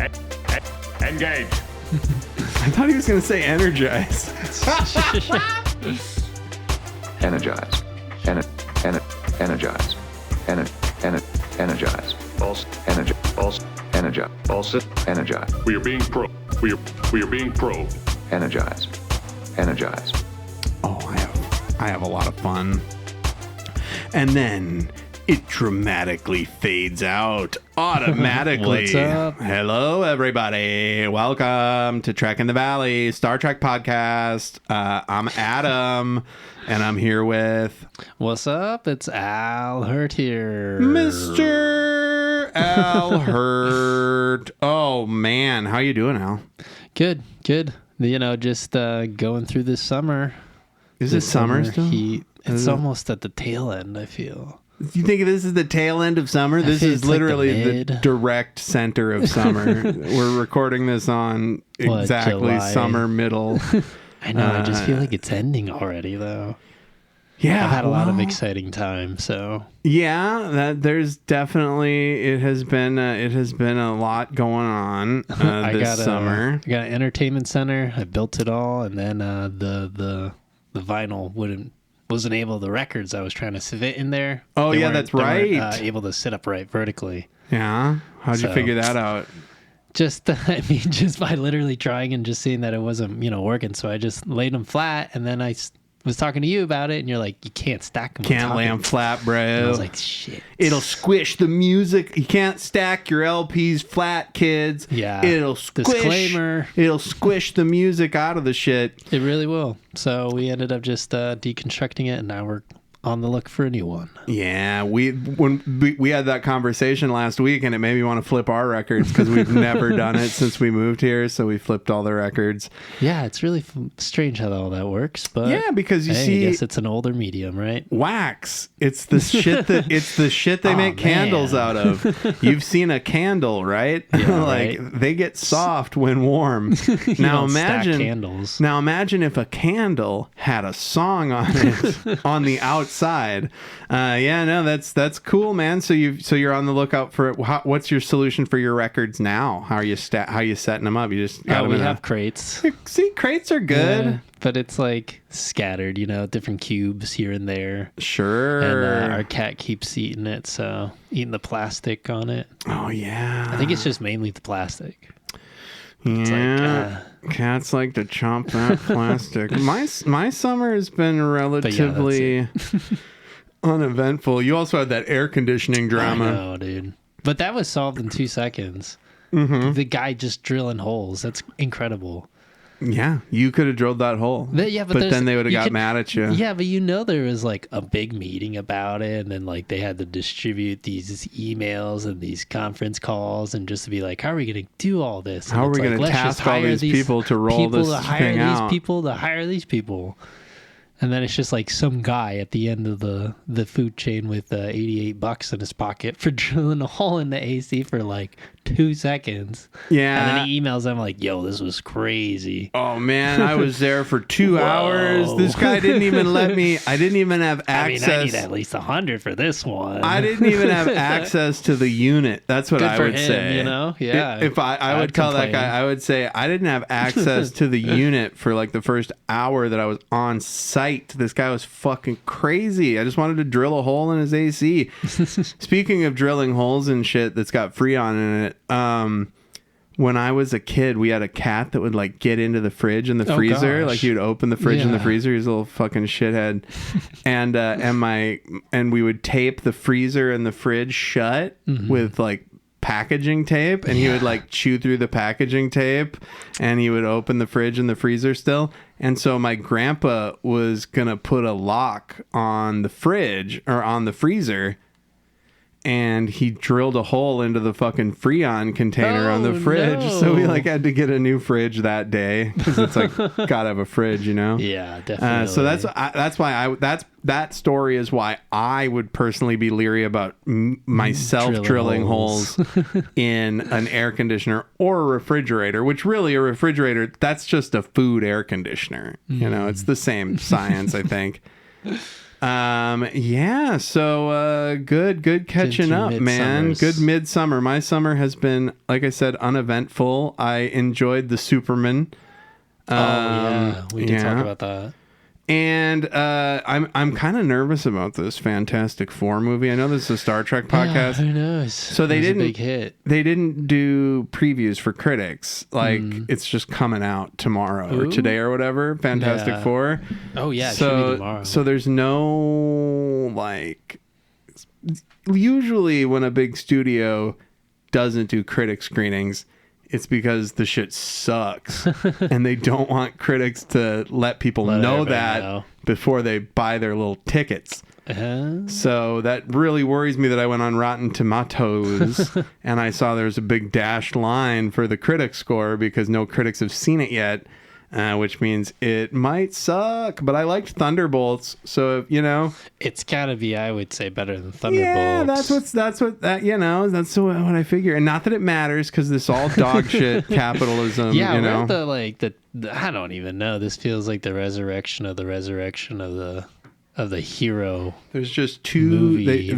Engage. I thought he was going to say energize. Energize. Energize. Energize. Pulse. Energize. Energize. We are being probed. We are being probed. Energize. Energize. Oh, I have a lot of fun. And then it dramatically fades out automatically. What's up? Hello, everybody. Welcome to Trek in the Valley, Star Trek podcast. I'm Adam, and I'm here with What's up? It's Al Hirt here. Mr. Al Hirt. Oh, man. How you doing, Al? Good. You know, just going through this summer. Is it summer still? Heat. It's almost at the tail end, I feel. You think this is the tail end of summer? This is literally the direct center of summer. We're recording this on exactly July? Summer middle. I know. I just feel like it's ending already, though. Yeah, I've had a lot of exciting time. So yeah, there's definitely it has been a lot going on this summer. I got an entertainment center. I built it all, and then the vinyl wasn't able. The records I was trying to fit in there. Oh yeah, that's right. They weren't, able to sit upright vertically. Yeah, how'd you figure that out? Just just by literally trying and just seeing that it wasn't working. So I just laid them flat, and then I was talking to you about it, and you're like, you can't stack them. Can't lay them flat, bro. And I was like, shit. It'll squish the music. You can't stack your LPs flat, kids. Yeah. It'll squish. Disclaimer. It'll squish the music out of the shit. It really will. So we ended up just deconstructing it, and now we're on the look for a new one. Yeah, we had that conversation last week, and it made me want to flip our records because we've never done it since we moved here. So we flipped all the records. Yeah, it's really strange how all that works, but yeah, because you see, I guess it's an older medium, right? Wax. It's the shit they make candles out of. You've seen a candle, right? Yeah, like right? they get soft when warm. Now imagine candles. Now imagine if a candle had a song on it on the outside. Yeah, no, that's cool, man. So you're on the lookout for it. What's your solution for your records now? How are you setting them up? You just got them we have crates. See, crates are good. Yeah, but it's like scattered, different cubes here and there. Sure. And our cat keeps eating it, so eating the plastic on it. Oh yeah. I think it's just mainly the plastic. Yeah, cats like to chomp that plastic. My summer has been relatively uneventful. You also had that air conditioning drama. I know, dude. But that was solved in 2 seconds. Mm-hmm. The guy just drilling holes. That's incredible. Yeah, you could have drilled that hole. But then they would have got mad at you. Yeah, but there was like a big meeting about it, and then like they had to distribute these emails and these conference calls, and just to be like, how are we going to do all this? And how are we going to task all these people to roll this thing out? People to hire these people. And then it's just like some guy at the end of the food chain with $88 in his pocket for drilling a hole in the AC for like 2 seconds. Yeah. And then he emails them like, yo, this was crazy. Oh, man, I was there for 2 hours. This guy didn't even let me. I didn't even have access. I need at least 100 for this one. I didn't even have access to the unit. That's what Good I for would him, say. Yeah. If I would tell that guy, I would say I didn't have access to the unit for like the first hour that I was on site. This guy was fucking crazy. I just wanted to drill a hole in his AC. Speaking of drilling holes and shit that's got Freon in it, when I was a kid, we had a cat that would like get into the fridge and the freezer. Gosh. Like he would open the fridge and the freezer. He's a little fucking shithead. and we would tape the freezer and the fridge shut with like packaging tape, and he would like chew through the packaging tape, and he would open the fridge and the freezer still. And so my grandpa was gonna put a lock on the fridge or on the freezer, and he drilled a hole into the fucking Freon container on the fridge. No. So we like had to get a new fridge that day because it's like gotta have a fridge, Yeah, definitely. So that's why that story is why I would personally be leery about myself drilling holes in an air conditioner or a refrigerator, which really a refrigerator, that's just a food air conditioner. It's the same science, I think. Yeah. So good catching up, man. Good midsummer. My summer has been, like I said, uneventful. I enjoyed the Superman. We did talk about that. And I'm kind of nervous about this Fantastic Four movie. I know this is a Star Trek podcast. Who knows? So they didn't. A big hit. They didn't do previews for critics. Like it's just coming out tomorrow or today or whatever. Fantastic Four. Oh yeah. It should be tomorrow. So there's no like. Usually when a big studio doesn't do critic screenings, it's because the shit sucks and they don't want critics to let people know that before they buy their little tickets. So that really worries me that I went on Rotten Tomatoes and I saw there was a big dashed line for the critic score because no critics have seen it yet. Which means it might suck, but I liked Thunderbolts, so it's gotta be, I would say, better than Thunderbolts. Yeah, that's what I figure, and not that it matters because this all dog shit capitalism. Yeah, we're the I don't even know. This feels like the resurrection of the hero. There's just two movie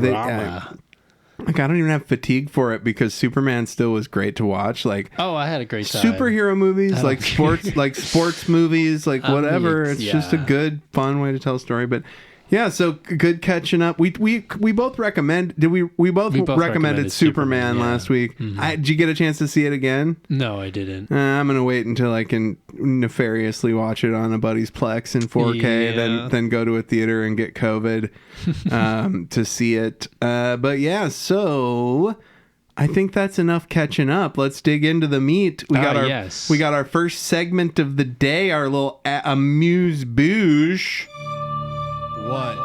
like I don't even have fatigue for it because Superman still was great to watch. Like, I had a great time. Superhero movies, like sports movies, like whatever. It's just a good, fun way to tell a story. But yeah, so good catching up. We both recommend. Did we both recommended Superman last week? Mm-hmm. Did you get a chance to see it again? No, I didn't. I'm gonna wait until I can nefariously watch it on a buddy's Plex in 4K, then go to a theater and get COVID to see it. But yeah, so I think that's enough catching up. Let's dig into the meat. We got our first segment of the day, our little amuse bouche. What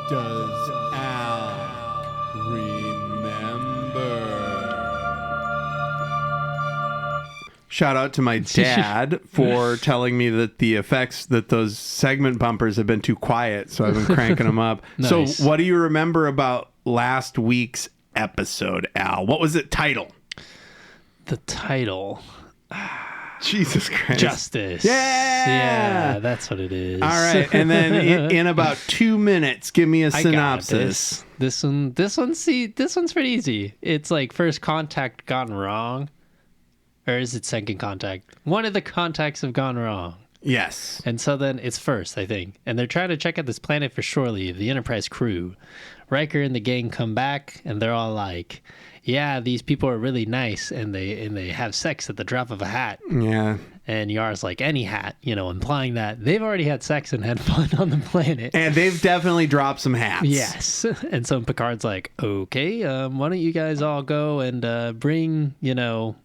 does Al remember? Shout out to my dad for telling me that the effects, that those segment bumpers have been too quiet, so I've been cranking them up. Nice. So what do you remember about last week's episode, Al? What was it title? The title... Jesus Christ. Justice. Yeah, that's what it is. All right, and then in about 2 minutes, give me a synopsis. This one's pretty easy. It's like first contact gone wrong, or is it second contact? One of the contacts have gone wrong. Yes. And so then it's first, I think, and they're trying to check out this planet for shore leave. The Enterprise crew, Riker and the gang come back, and they're all like, yeah, these people are really nice, and they have sex at the drop of a hat. Yeah. And Yar's like, any hat, implying that they've already had sex and had fun on the planet. And they've definitely dropped some hats. Yes. And so Picard's like, okay, why don't you guys all go and bring,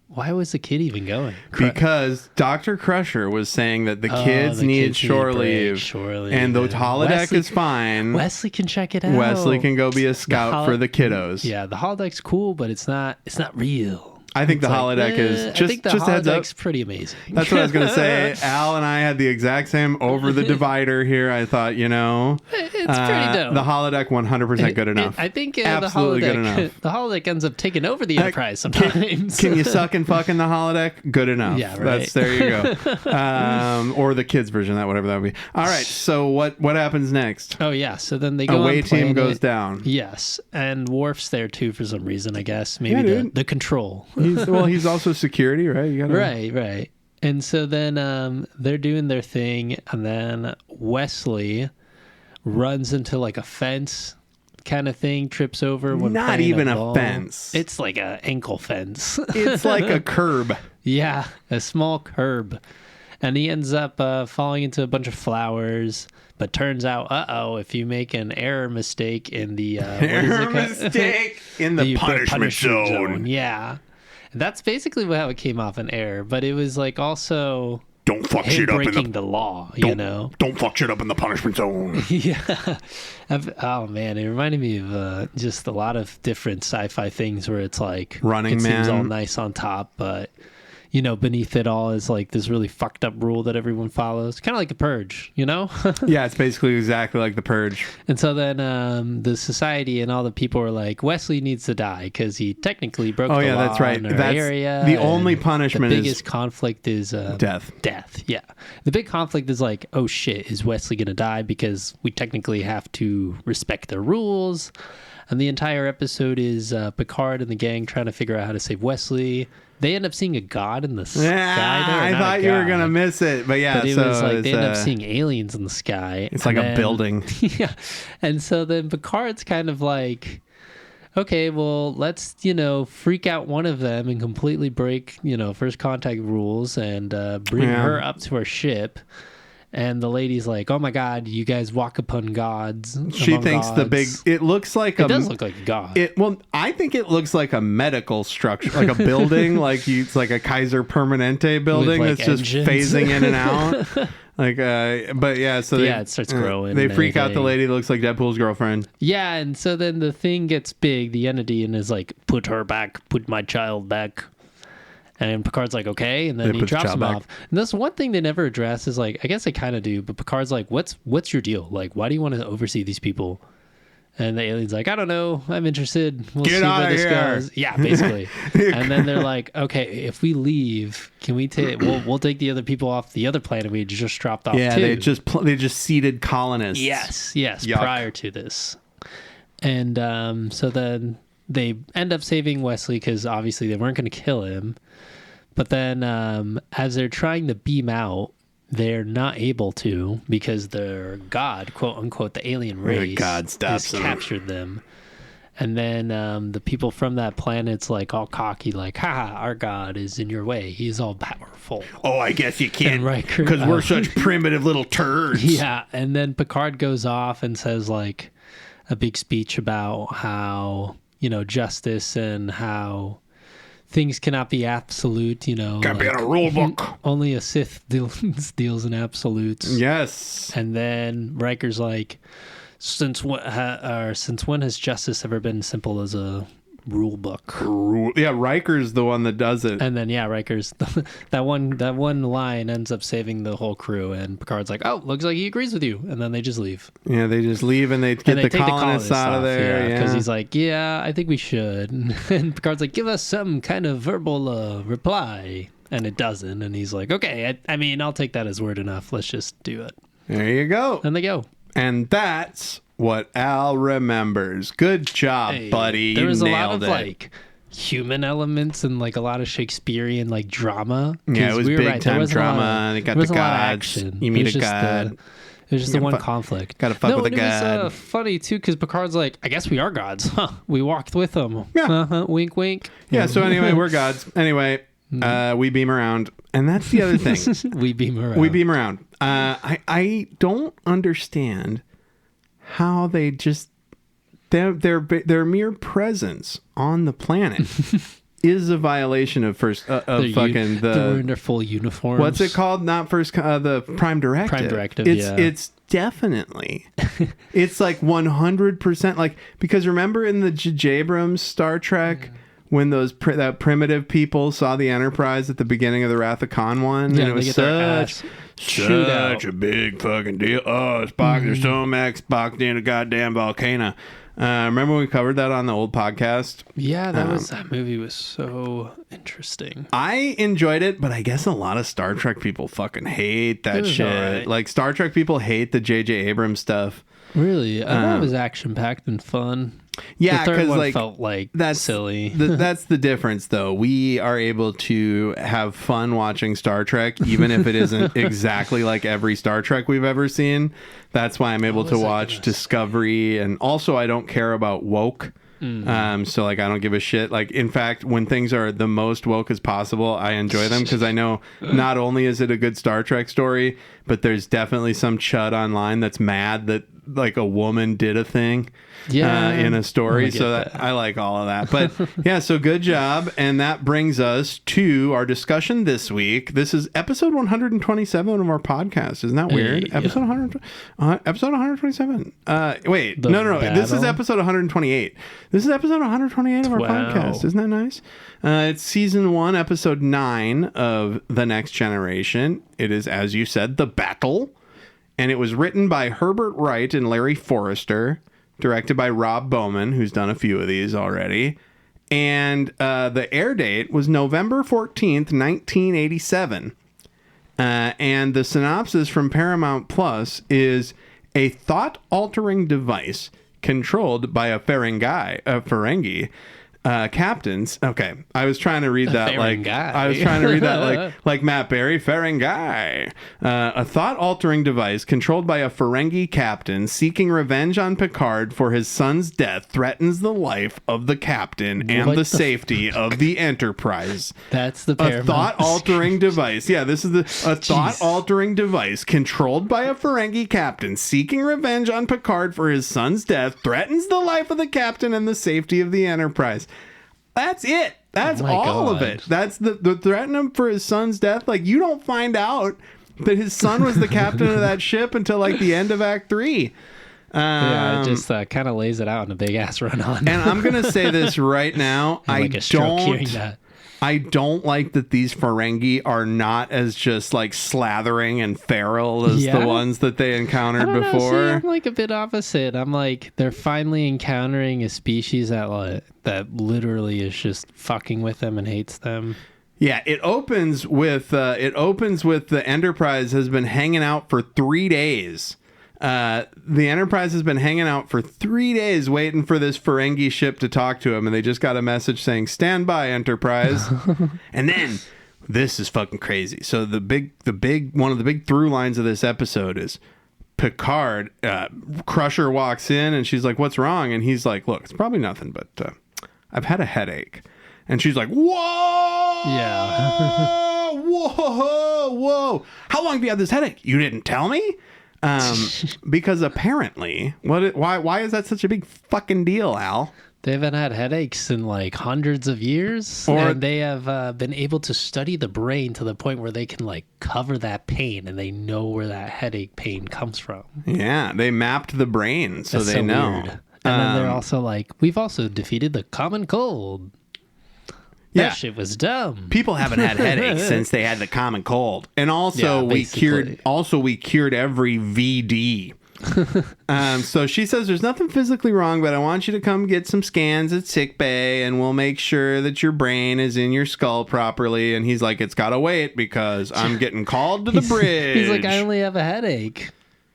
why was the kid even going? Because Dr. Crusher was saying that the kids need shore leave. And the holodeck is fine. Wesley can check it out. Wesley can go be a scout for the kiddos. Yeah, the holodeck's cool, but it's not real. I think the holodeck is just a heads up. Pretty amazing. That's what I was going to say. Al and I had the exact same over the divider here. I thought, it's pretty dope. The holodeck 100% good enough. I think absolutely good enough. The holodeck ends up taking over the Enterprise sometimes. Can you suck and fuck in the holodeck? Good enough. Yeah, right. There you go. Or the kids version, whatever that would be. All right. So what happens next? Oh yeah. So then they go. Away team goes down. Yes, and Worf's there too for some reason. I guess maybe the control. He's also security, right? Right. And so then they're doing their thing, and then Wesley runs into like a fence kind of thing, trips over when not even a fence. It's like an ankle fence. It's like a curb. Yeah, a small curb. And he ends up falling into a bunch of flowers. But turns out, if you make an error mistake in the in the punishment zone. Yeah. That's basically how it came off an error, but it was like also don't fuck shit up breaking the law, Don't fuck shit up in the punishment zone. Yeah. Oh man, it reminded me of just a lot of different sci-fi things where it's like Running it Man seems all nice on top, but beneath it all is like this really fucked up rule that everyone follows, kind of like the Purge, Yeah, it's basically exactly like the Purge. And so then the society and all the people are like, Wesley needs to die because he technically broke the law that's right. in our That's area. the only punishment. The biggest conflict is death. Death, yeah. The big conflict is like, oh shit, is Wesley gonna die because we technically have to respect their rules? And the entire episode is Picard and the gang trying to figure out how to save Wesley. They end up seeing a god in the sky. I thought you were gonna miss it, but yeah. But it was like they end up seeing aliens in the sky. It's like a building. Yeah, and so then Picard's kind of like, okay, well, let's freak out one of them and completely break first contact rules and bring her up to our ship. And the lady's like, "Oh my God, you guys walk upon gods." She thinks gods. It looks like it does look like a god. I think it looks like a medical structure, like a building, it's like a Kaiser Permanente building With, that's just phasing in and out. But yeah, so it starts growing. They freak out the lady that looks like Deadpool's girlfriend. Yeah, and so then the thing gets big, the entity, and is like, "Put her back, put my child back." And Picard's like, okay, and then he drops him off. And that's one thing they never address is like, I guess they kind of do, but Picard's like, what's your deal? Like, why do you want to oversee these people? And the alien's like, I don't know, I'm interested. We'll see where this goes. Yeah, basically. And then they're like, okay, if we leave, can we take? We'll take the other people off the other planet we just dropped off. Yeah, too. they just seeded colonists. Yes, Yuck. prior to this. And so then they end up saving Wesley because obviously they weren't going to kill him. But then as they're trying to beam out, they're not able to because their god, quote unquote, the alien race, has captured them. And then the people from that planet's like all cocky, like, haha, our god is in your way. He's all powerful. Oh, I guess you can't Riker, because we're such primitive little turds. Yeah. And then Picard goes off and says like a big speech about how, justice and how things cannot be absolute, Can't be in a rule book. Only a Sith deals in absolutes. Yes. And then Riker's like, since when has justice ever been simple as a rule book? Yeah, Riker's the one that does it. And then Riker's that one line ends up saving the whole crew, and Picard's like, oh, looks like he agrees with you, and then they just leave. Yeah, they just leave and they get the colonists out of there. Because he's like, yeah, I think we should. And Picard's like, give us some kind of verbal reply, and it doesn't. And he's like, okay, I mean, I'll take that as word enough. Let's just do it. There you go. And they go. And that's what Al remembers. Good job, buddy. There was you a lot of it. human elements and a lot of Shakespearean drama. Yeah, it was big time drama. They got the gods. You meet a god. It was just the one conflict. Gotta fuck with a god. It was funny too because Picard's like, I guess we are gods. Huh? We walked with them. Yeah. Wink, wink. Yeah. So anyway, we're gods. Anyway, we beam around, and that's the other thing. We beam around. I don't understand how they just their mere presence on the planet is a violation of they're in their full uniforms. What's it called? Not first the Prime Directive. Prime Directive. It's definitely it's like 100% because remember in the J.J. Abrams Star Trek. When those that primitive people saw the Enterprise at the beginning of the Wrath of Khan one, and it was such a big fucking deal. Oh, Spock, there's so much Spock in a goddamn volcano. Remember when we covered that on the old podcast? Yeah, that movie was so interesting. I enjoyed it, but I guess a lot of Star Trek people fucking hate that shit. Right. Like Star Trek people hate the J.J. Abrams stuff. Really? I thought it was action-packed and fun. Yeah, because felt that's silly. That's the difference, though. We are able to have fun watching Star Trek, even if it isn't exactly like every Star Trek we've ever seen. That's why I'm able to watch Discovery, and also I don't care about woke. So I don't give a shit. In fact, when things are the most woke as possible, I enjoy them because I know not only is it a good Star Trek story, but there's definitely some chud online that's mad that a woman did a thing in a story. So I like all of that. But yeah, so good job. And that brings us to our discussion this week. This is episode 127 of our podcast. Isn't that weird? Yeah. Episode 127. Wait, no. This is episode 128. This is episode 128 of our Wow. podcast. Isn't that nice? It's season 1, episode 9 of The Next Generation. It is, as you said, The Battle. And it was written by Herbert Wright and Larry Forrester, directed by Rob Bowman, who's done a few of these already. And the air date was November 14th, 1987. And the synopsis from Paramount Plus is a thought-altering device controlled by a Ferengi captains. Okay, I was trying to read that like Matt Berry. Ferengi, a thought-altering device controlled by a Ferengi captain seeking revenge on Picard for his son's death threatens the life of the captain and the safety of the Enterprise. That's the A Paramount. thought-altering device. Yeah, this is a thought-altering device controlled by a Ferengi captain seeking revenge on Picard for his son's death threatens the life of the captain and the safety of the Enterprise. That's it. That's all of it. That's the threaten him for his son's death. Like, you don't find out that his son was the captain of that ship until like the end of Act 3. Yeah, it just kind of lays it out in a big ass run on. And I'm gonna say this right now. Like a stroke hearing that. I don't like that these Ferengi are not as just like slathering and feral as the ones that they encountered before. See, I'm like a bit opposite. I'm like, they're finally encountering a species that literally is just fucking with them and hates them. Yeah, it opens with the Enterprise has been hanging out for 3 days. The Enterprise has been hanging out for 3 days waiting for this Ferengi ship to talk to him, and they just got a message saying, "Stand by, Enterprise." And then this is fucking crazy. So the big one of the big through lines of this episode is Picard, Crusher walks in and she's like, "What's wrong?" And he's like, "Look, it's probably nothing, but I've had a headache." And she's like, "Whoa!" Yeah. Whoa. How long have you had this headache? You didn't tell me? Because apparently, why is that such a big fucking deal, Al? They haven't had headaches in like hundreds of years, and they have been able to study the brain to the point where they can like cover that pain, and they know where that headache pain comes from. Yeah, they mapped the brain, so That's they know. weird. And then they're also like, we've also defeated the common cold. That shit was dumb. People haven't had headaches since they had the common cold, and also we cured every VD. So she says there's nothing physically wrong, but I want you to come get some scans at sick bay, and we'll make sure that your brain is in your skull properly. And he's like, it's gotta wait because I'm getting called to the bridge. He's like, I only have a headache.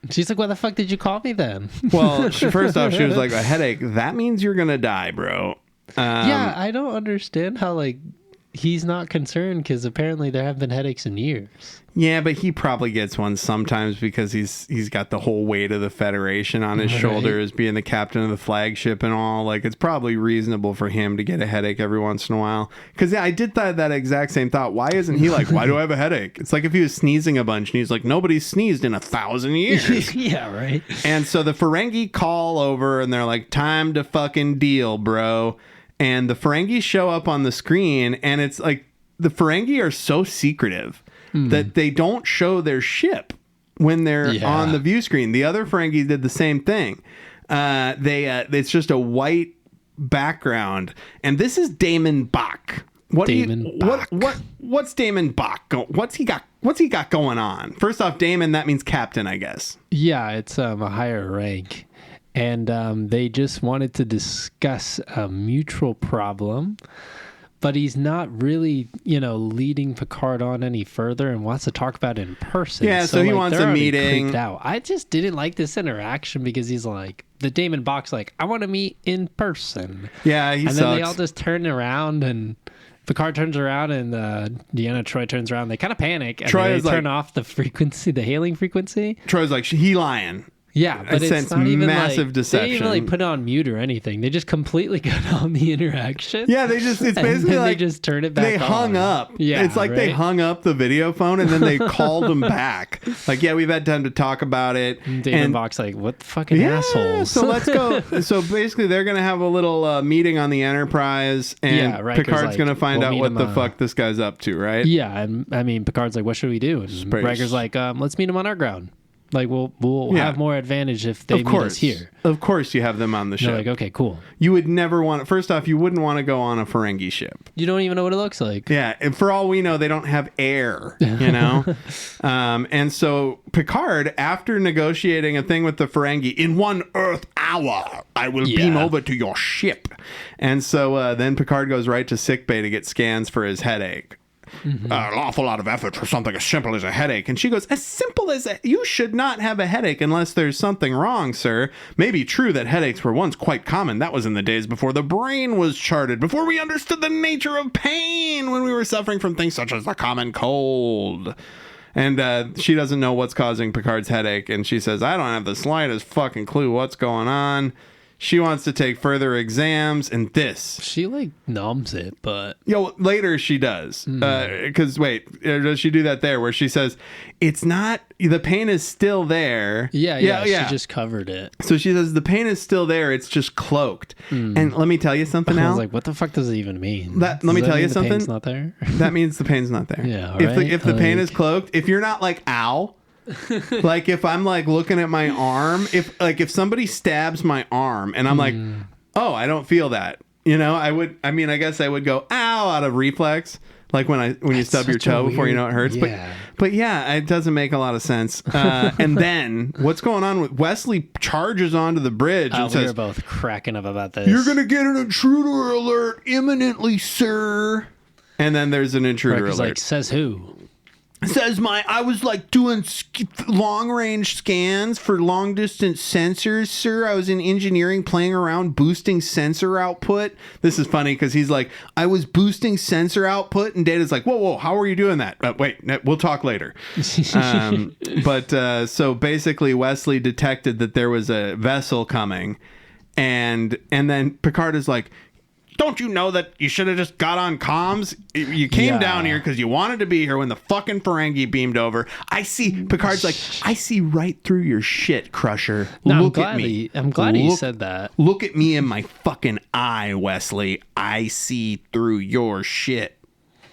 She's like, why the fuck did you call me then? Well, first off, she was like, a headache. That means you're gonna die, bro. Yeah, I don't understand how like he's not concerned because apparently there have been headaches in years. Yeah, but he probably gets one sometimes because he's got the whole weight of the Federation on his shoulders, being the captain of the flagship and all. Like, it's probably reasonable for him to get a headache every once in a while. Because I did that exact same thought. Why isn't he like, why do I have a headache? It's like if he was sneezing a bunch and he's like, nobody's sneezed in 1,000 years. Yeah, right. And so the Ferengi call over and they're like, time to fucking deal, bro. And the Ferengi show up on the screen, and it's like the Ferengi are so secretive that they don't show their ship when they're on the view screen. The other Ferengi did the same thing. It's just a white background, and this is Damon Bach. What's Damon Bach? What's he got going on? First off, Damon, that means captain, I guess. Yeah, it's a higher rank. And they just wanted to discuss a mutual problem, but he's not really, leading Picard on any further and wants to talk about it in person. Yeah, so he wants a meeting. Creeped out. I just didn't like this interaction because he's like, the Damon Bach's like, I want to meet in person. Yeah, he and sucks. Then they all just turn around and Picard turns around and Deanna Troi turns around. They kind of panic and they turn off the frequency, the hailing frequency. Troy's like, he lying. Yeah, but it's not even massive deception. They didn't even put it on mute or anything. They just completely cut on the interaction. Yeah, it's basically like they just turn it back on. They hung up. Yeah, it's like they hung up the video phone and then they called them back. Like, yeah, we've had time to talk about it. David Bach's like, what the fucking assholes? So let's go. So basically, they're gonna have a little meeting on the Enterprise, and Picard's gonna find out what the fuck this guy's up to, right? Yeah, and I mean, Picard's like, what should we do? And Riker's like, let's meet him on our ground. Like, we'll Yeah. have more advantage if they Of meet us here. Of course you have them on the They're ship. like, okay, cool. You would never want... First off, you wouldn't want to go on a Ferengi ship. You don't even know what it looks like. Yeah, and for all we know, they don't have air, you know? And so Picard, after negotiating a thing with the Ferengi, in 1 Earth hour, I will beam over to your ship. And so then Picard goes right to sickbay to get scans for his headache. An awful lot of effort for something as simple as a headache. And she goes, as simple as you should not have a headache unless there's something wrong, sir. Maybe true that headaches were once quite common. That was in the days before the brain was charted, before we understood the nature of pain, when we were suffering from things such as the common cold. And she doesn't know what's causing Picard's headache. And she says, I don't have the slightest fucking clue what's going on. She wants to take further exams, and this. She, like, numbs it, but... Later she does. Because, does she do that there, where she says, it's not... The pain is still there. Yeah. She just covered it. So she says, the pain is still there, it's just cloaked. And let me tell you something, Al. I was like, what the fuck does it even mean? Let me tell you something. The pain's not there? That means the pain's not there. Yeah, If the pain is cloaked, if you're not like, ow... like if I'm like looking at my arm, if somebody stabs my arm and I'm like, oh, I don't feel that, you know, I guess I would go ow out of reflex, like when you stub your toe before you know it hurts. Yeah. But yeah, it doesn't make a lot of sense. And then what's going on with Wesley charges onto the bridge and says, we were both cracking up about this. You're gonna get an intruder alert imminently, sir. And then there's an intruder alert. Like, says who? Says I was like doing long range scans for long distance sensors, sir. I was in engineering playing around boosting sensor output. This is funny because he's like, I was boosting sensor output, and Data's like, whoa, how are you doing that? Wait, we'll talk later. So basically Wesley detected that there was a vessel coming, and then Picard is like, don't you know that you should have just got on comms? You came down here because you wanted to be here when the fucking Ferengi beamed over. Picard's like, I see right through your shit, Crusher. No, Look at me. I'm glad he said that. Look at me in my fucking eye, Wesley. I see through your shit.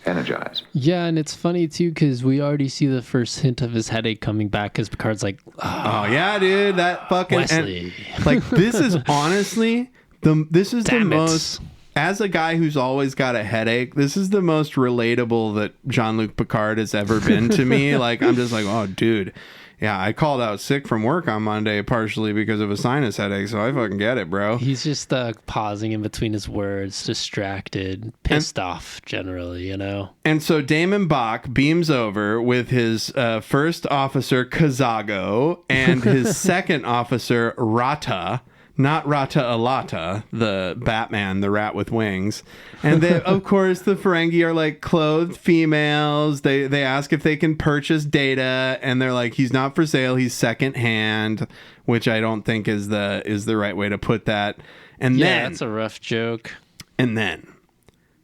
Energize. Yeah, and it's funny too because we already see the first hint of his headache coming back because Picard's like, oh yeah, dude, that fucking Wesley. Like this is honestly the Damn it. most. As a guy who's always got a headache, this is the most relatable that Jean-Luc Picard has ever been to me. Like, I'm just like, oh, dude. Yeah, I called out sick from work on Monday partially because of a sinus headache, so I fucking get it, bro. He's just pausing in between his words, distracted, pissed off generally, you know? And so Damon Bach beams over with his first officer, Kazago, and his second officer, Rata. Not Rata Alata, the Batman, the rat with wings. And they, of course, the Ferengi are like clothed females. They ask if they can purchase Data, and they're like, he's not for sale, he's secondhand, which I don't think is the right way to put that. And then that's a rough joke. And then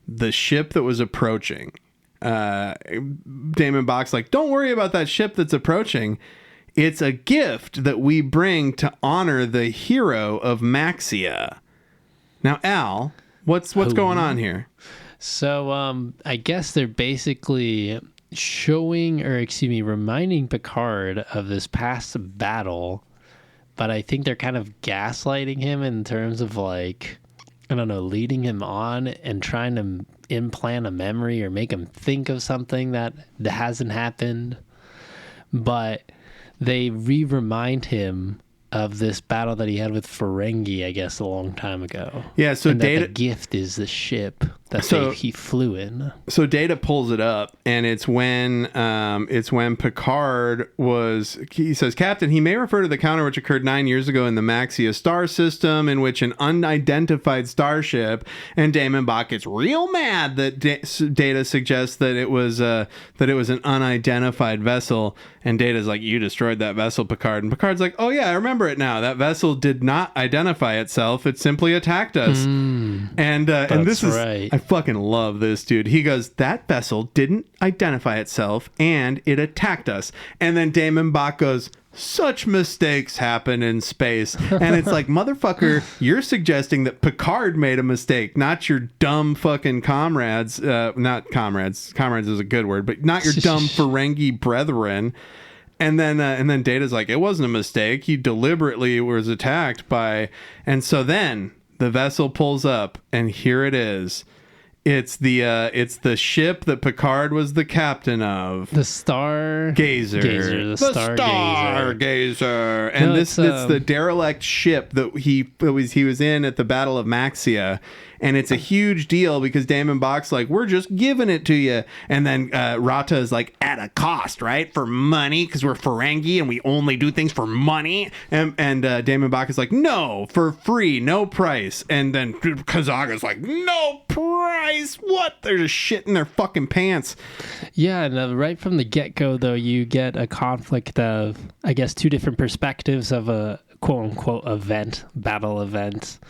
the ship that was approaching, Damon Bach's like, don't worry about that ship that's approaching. It's a gift that we bring to honor the hero of Maxia. Now, Al, what's going on here? So, I guess they're basically reminding Picard of this past battle, but I think they're kind of gaslighting him in terms of like, I don't know, leading him on and trying to implant a memory or make him think of something that hasn't happened. But they remind him of this battle that he had with Ferengi, I guess, a long time ago. Yeah, so and Data... the gift is the ship that he flew in. So Data pulls it up, and it's when Picard was... He says, Captain, he may refer to the encounter which occurred 9 years ago in the Maxia star system, in which an unidentified starship... And Damon Bach gets real mad that Data suggests that it was an unidentified vessel. And Data's like, you destroyed that vessel, Picard. And Picard's like, oh yeah, I remember it now. That vessel did not identify itself. It simply attacked us. And this is... right. I fucking love this, dude. He goes, that vessel didn't identify itself and it attacked us. And then Damon Bach goes, such mistakes happen in space. And it's like, motherfucker, you're suggesting that Picard made a mistake, not your dumb fucking comrades. Not comrades. Comrades is a good word, but not your dumb Ferengi brethren. And then Data's like, it wasn't a mistake. He deliberately was attacked by... And so then the vessel pulls up, and here it is. It's the ship that Picard was the captain of. The Stargazer. The Stargazer. Stargazer. And it's the derelict ship that he was in at the Battle of Maxia. And it's a huge deal because Damon Bach's like, we're just giving it to you. And then Rata is like, at a cost, right? For money, because we're Ferengi and we only do things for money. And Damon Bach is like, no, for free, no price. And then Kazaga's like, no price. What? They're just shitting their fucking pants. Yeah, and right from the get-go, though, you get a conflict of, I guess, two different perspectives of a quote-unquote battle event.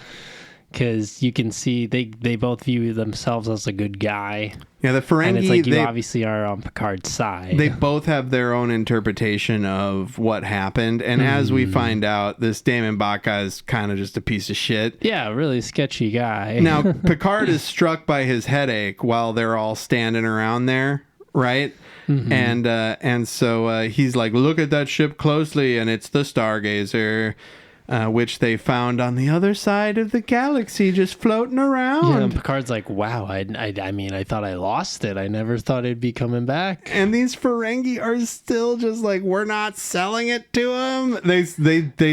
Because you can see they both view themselves as a good guy. Yeah, the Ferengi... And it's like you obviously are on Picard's side. They both have their own interpretation of what happened. And as we find out, this Damon Bach guy is kind of just a piece of shit. Yeah, really sketchy guy. Now, Picard is struck by his headache while they're all standing around there, right? Mm-hmm. And so he's like, look at that ship closely, and it's the Stargazer... which they found on the other side of the galaxy, just floating around. Yeah, and Picard's like, wow, I mean, I thought I lost it. I never thought it'd be coming back. And these Ferengi are still just like, we're not selling it to them. They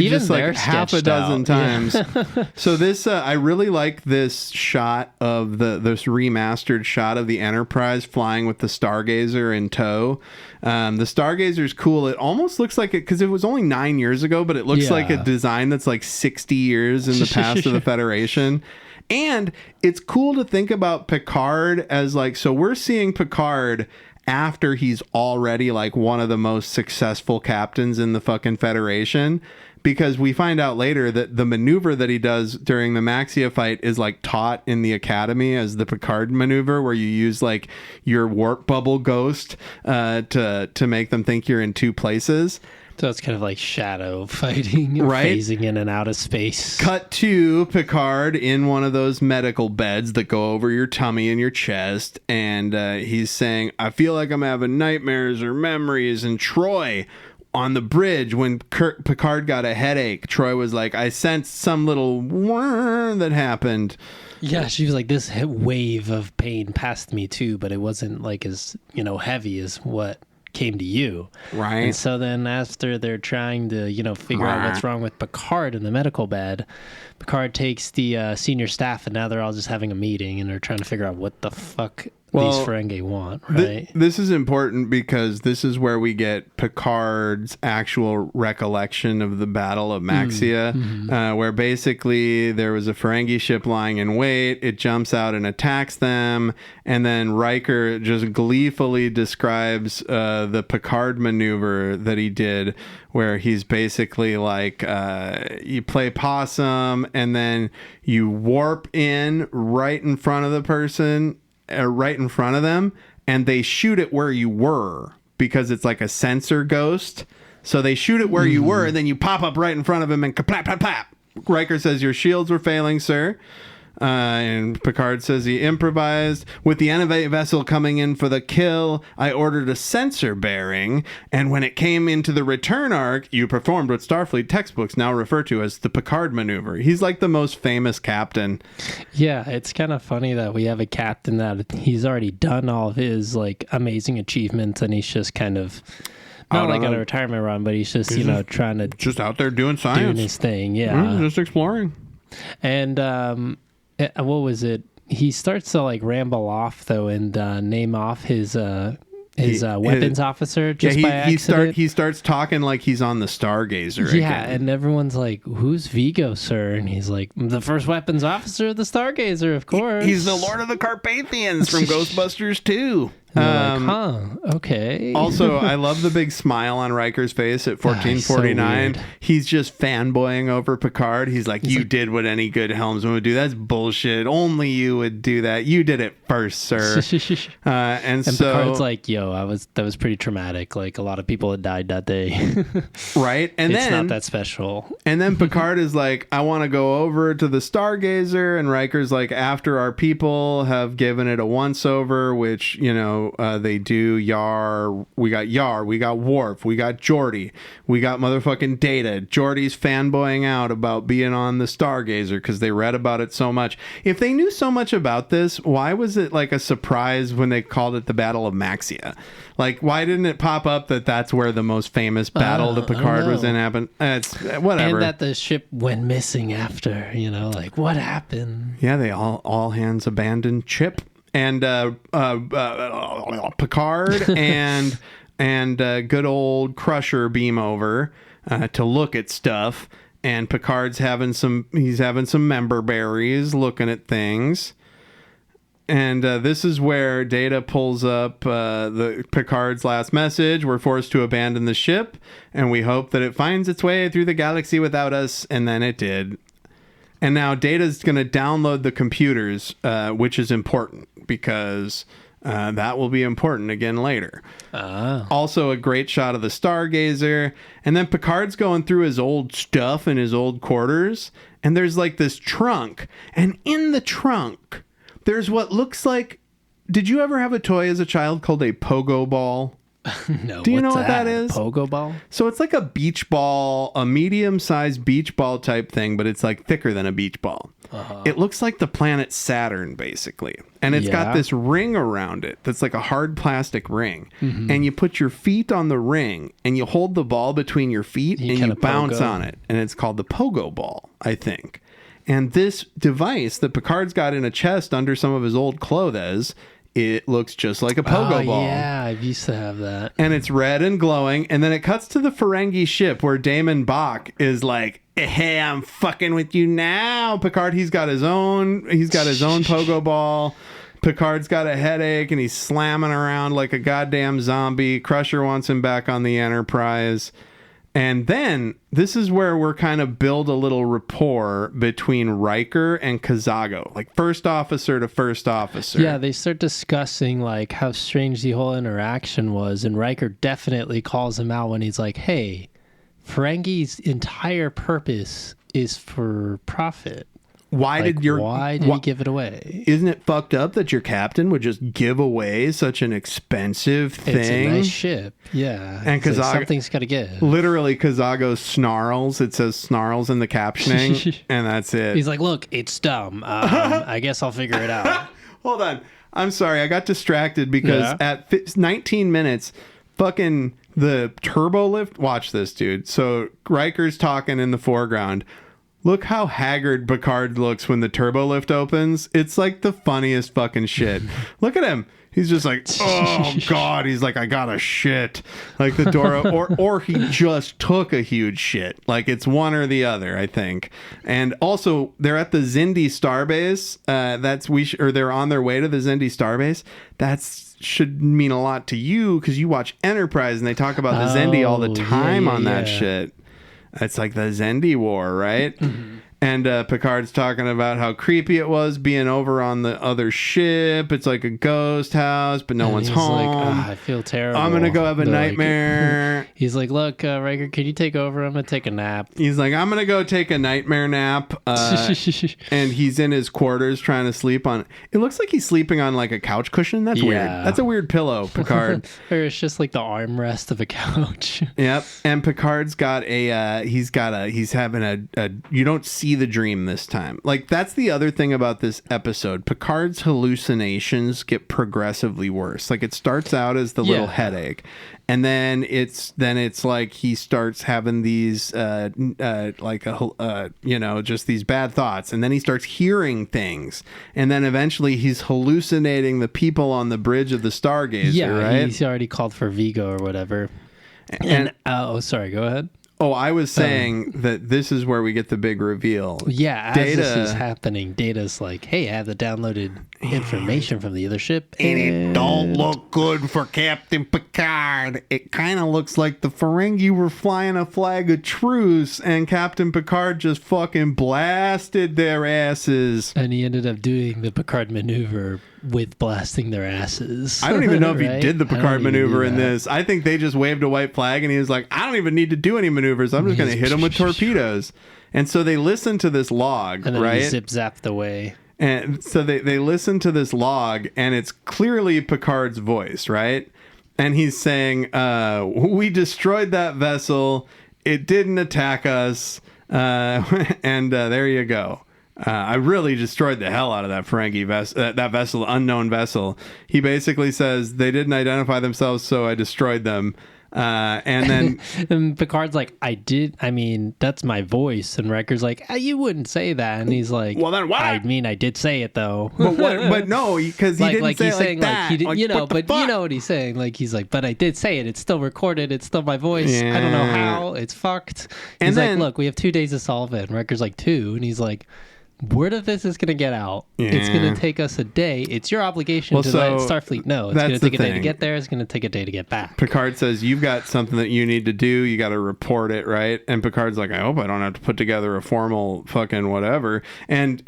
just like half a dozen times. Yeah. So this, I really like this shot of this remastered shot of the Enterprise flying with the Stargazer in tow. The Stargazer's cool. It almost looks like it, because it was only 9 years ago, but it looks like a design that's like 60 years in the past of the Federation. And it's cool to think about Picard as like, so we're seeing Picard after he's already like one of the most successful captains in the fucking Federation, because we find out later that the maneuver that he does during the Maxia fight is like taught in the academy as the Picard maneuver, where you use like your warp bubble ghost to make them think you're in two places. So it's kind of like shadow fighting, right? Phasing in and out of space. Cut to Picard in one of those medical beds that go over your tummy and your chest, and he's saying, I feel like I'm having nightmares or memories. And Troy, on the bridge, when Picard got a headache, Troy was like, I sensed some little whir that happened. Yeah, she was like, this wave of pain passed me too, but it wasn't like as, heavy as what came to you. Right. And so then after they're trying to, figure out what's wrong with Picard in the medical bed, Picard takes the senior staff, and now they're all just having a meeting, and they're trying to figure out what the fuck these Ferengi want, right? This is important because this is where we get Picard's actual recollection of the Battle of Maxia, where basically there was a Ferengi ship lying in wait. It jumps out and attacks them, and then Riker just gleefully describes the Picard maneuver that he did, where he's basically like, you play possum, and then you warp in right in front of the person, right in front of them, and they shoot it where you were, because it's like a sensor ghost. So they shoot it where you were, and then you pop up right in front of him, and kaplap, plap, plap. Riker says, your shields were failing, sir. And Picard says he improvised. With the enemy vessel coming in for the kill, I ordered a sensor bearing, and when it came into the return arc, you performed what Starfleet textbooks now refer to as the Picard maneuver. He's like the most famous captain. Yeah, it's kind of funny that we have a captain that he's already done all of his like amazing achievements, and he's just kind of not like on a retirement run, but he's just trying to just out there doing science, doing his thing. Yeah, just exploring. And what was it? He starts to like ramble off though, and name off his weapons officer just by accident. He starts talking like he's on the Stargazer again. And everyone's like, who's Vigo, sir? And he's like, the first weapons officer of the Stargazer, of course. He's the Lord of the Carpathians from Ghostbusters 2. Okay. Also, I love the big smile on Riker's face at 1449. So he's just fanboying over Picard. He's like, you did what any good helmsman would do. That's bullshit. Only you would do that. You did it first, sir. And so Picard's like, yo, that was pretty traumatic. Like, a lot of people had died that day. Right? And it's not that special. And then Picard is like, I want to go over to the Stargazer. And Riker's like, after our people have given it a once over, which, they do Yar. We got Worf, we got Geordi, we got motherfucking Data. Geordi's fanboying out about being on the Stargazer because they read about it so much. If they knew so much about this, why was it like a surprise when they called it the Battle of Maxia? Like, why didn't it pop up that that's where the most famous battle to Picard was in happened? It's whatever. And that the ship went missing after, like, what happened? Yeah, they all hands abandoned Chip and Picard and good old Crusher beam over to look at stuff. And Picard's having some member berries, looking at things. And this is where Data pulls up the Picard's last message. We're forced to abandon the ship, and we hope that it finds its way through the galaxy without us. And then it did. And now Data's going to download the computers, which is important because that will be important again later. Also, a great shot of the Stargazer. And then Picard's going through his old stuff in his old quarters. And there's like this trunk. And in the trunk, there's what looks like... Did you ever have a toy as a child called a pogo ball? No. Do you know what that is? Pogo ball? So it's like a beach ball, a medium-sized beach ball type thing, but it's like thicker than a beach ball. It looks like the planet Saturn, basically. And it's got this ring around it that's like a hard plastic ring. And you put your feet on the ring, and you hold the ball between your feet, and you bounce on it. And it's called the pogo ball, I think. And this device that Picard's got in a chest under some of his old clothes, it looks just like a pogo ball. Yeah, I used to have that. And it's red and glowing. And then it cuts to the Ferengi ship where Damon Bach is like, hey, I'm fucking with you now. Picard, he's got his own pogo ball. Picard's got a headache and he's slamming around like a goddamn zombie. Crusher wants him back on the Enterprise. And then this is where we're kind of build a little rapport between Riker and Kazago, like first officer to first officer. Yeah, they start discussing like how strange the whole interaction was, and Riker definitely calls him out when he's like, "Hey, Ferengi's entire purpose is for profit. Why did he give it away? Isn't it fucked up that your captain would just give away such an expensive thing? It's a nice ship, yeah. And Kazago, like something's got to give. Literally, Kazago snarls. It says snarls in the captioning, and that's it. He's like, "Look, it's dumb. I guess I'll figure it out." Hold on. I'm sorry. I got distracted because at 19 minutes, fucking the turbo lift. Watch this, dude. So Riker's talking in the foreground. Look how haggard Picard looks when the turbo lift opens. It's like the funniest fucking shit. Look at him. He's just like, oh God. He's like, I got a shit. Like the door, or he just took a huge shit. Like it's one or the other, I think. And also, they're at the Xindi starbase. They're on their way to the Xindi starbase. Should mean a lot to you because you watch Enterprise and they talk about the Xindi all the time on that shit. It's like the Xindi War, right? And Picard's talking about how creepy it was being over on the other ship. It's like a ghost house, but no one's home. Like, I feel terrible. I'm going to go have a nightmare. He's like, look, Riker, can you take over? I'm going to take a nap. He's like, I'm going to go take a nightmare nap. And he's in his quarters trying to sleep on... It looks like he's sleeping on like a couch cushion. That's weird. That's a weird pillow, Picard. Or it's just like the armrest of a couch. Yep. And Picard's got he's having a you don't see the dream this time. Like that's the other thing about this episode. Picard's hallucinations get progressively worse. Like it starts out as the little headache, and then it's like he starts having these just these bad thoughts, and then he starts hearing things, and then eventually he's hallucinating the people on the bridge of the Stargazer. Right? He's already called for Vigo or whatever. And sorry, go ahead. Oh, I was saying that this is where we get the big reveal. Yeah, as this is happening, Data's like, hey, I have the downloaded information from the other ship. And it don't look good for Captain Picard. It kind of looks like the Ferengi were flying a flag of truce and Captain Picard just fucking blasted their asses. And he ended up doing the Picard maneuver with blasting their asses. I don't even know if he did the Picard maneuver in this. I think they just waved a white flag and he was like, I don't even need to do any maneuvers. I'm just going to hit him with torpedoes. And so they listen to this log, and then right? he zip-zapped away. And so they listen to this log, and it's clearly Picard's voice, right? And he's saying, we destroyed that vessel. It didn't attack us. And there you go. I really destroyed the hell out of that Ferengi that vessel, unknown vessel. He basically says they didn't identify themselves, so I destroyed them. And then and Picard's like, I mean, that's my voice. And Riker's like, you wouldn't say that. And he's like, well, then what? I mean, I did say it though. But no, because he didn't say he's it like saying, that. He did, Like, you know, what the but fuck? you know what he's saying. Like, he's like, but I did say it. It's still recorded. It's still my voice. Yeah. I don't know how. It's fucked. And He's then- like, look, we have 2 days to solve it. And Riker's like, 2. And he's like, word of this is going to get out. It's going Yeah. to take us a day. It's your obligation Well, to so let Starfleet know. It's that's going to take the a day to thing. get there. It's going to take a day to get back. Picard says, you've got something that you need to do. You got to report it, right? And Picard's like, I hope I don't have to put together a formal fucking whatever. And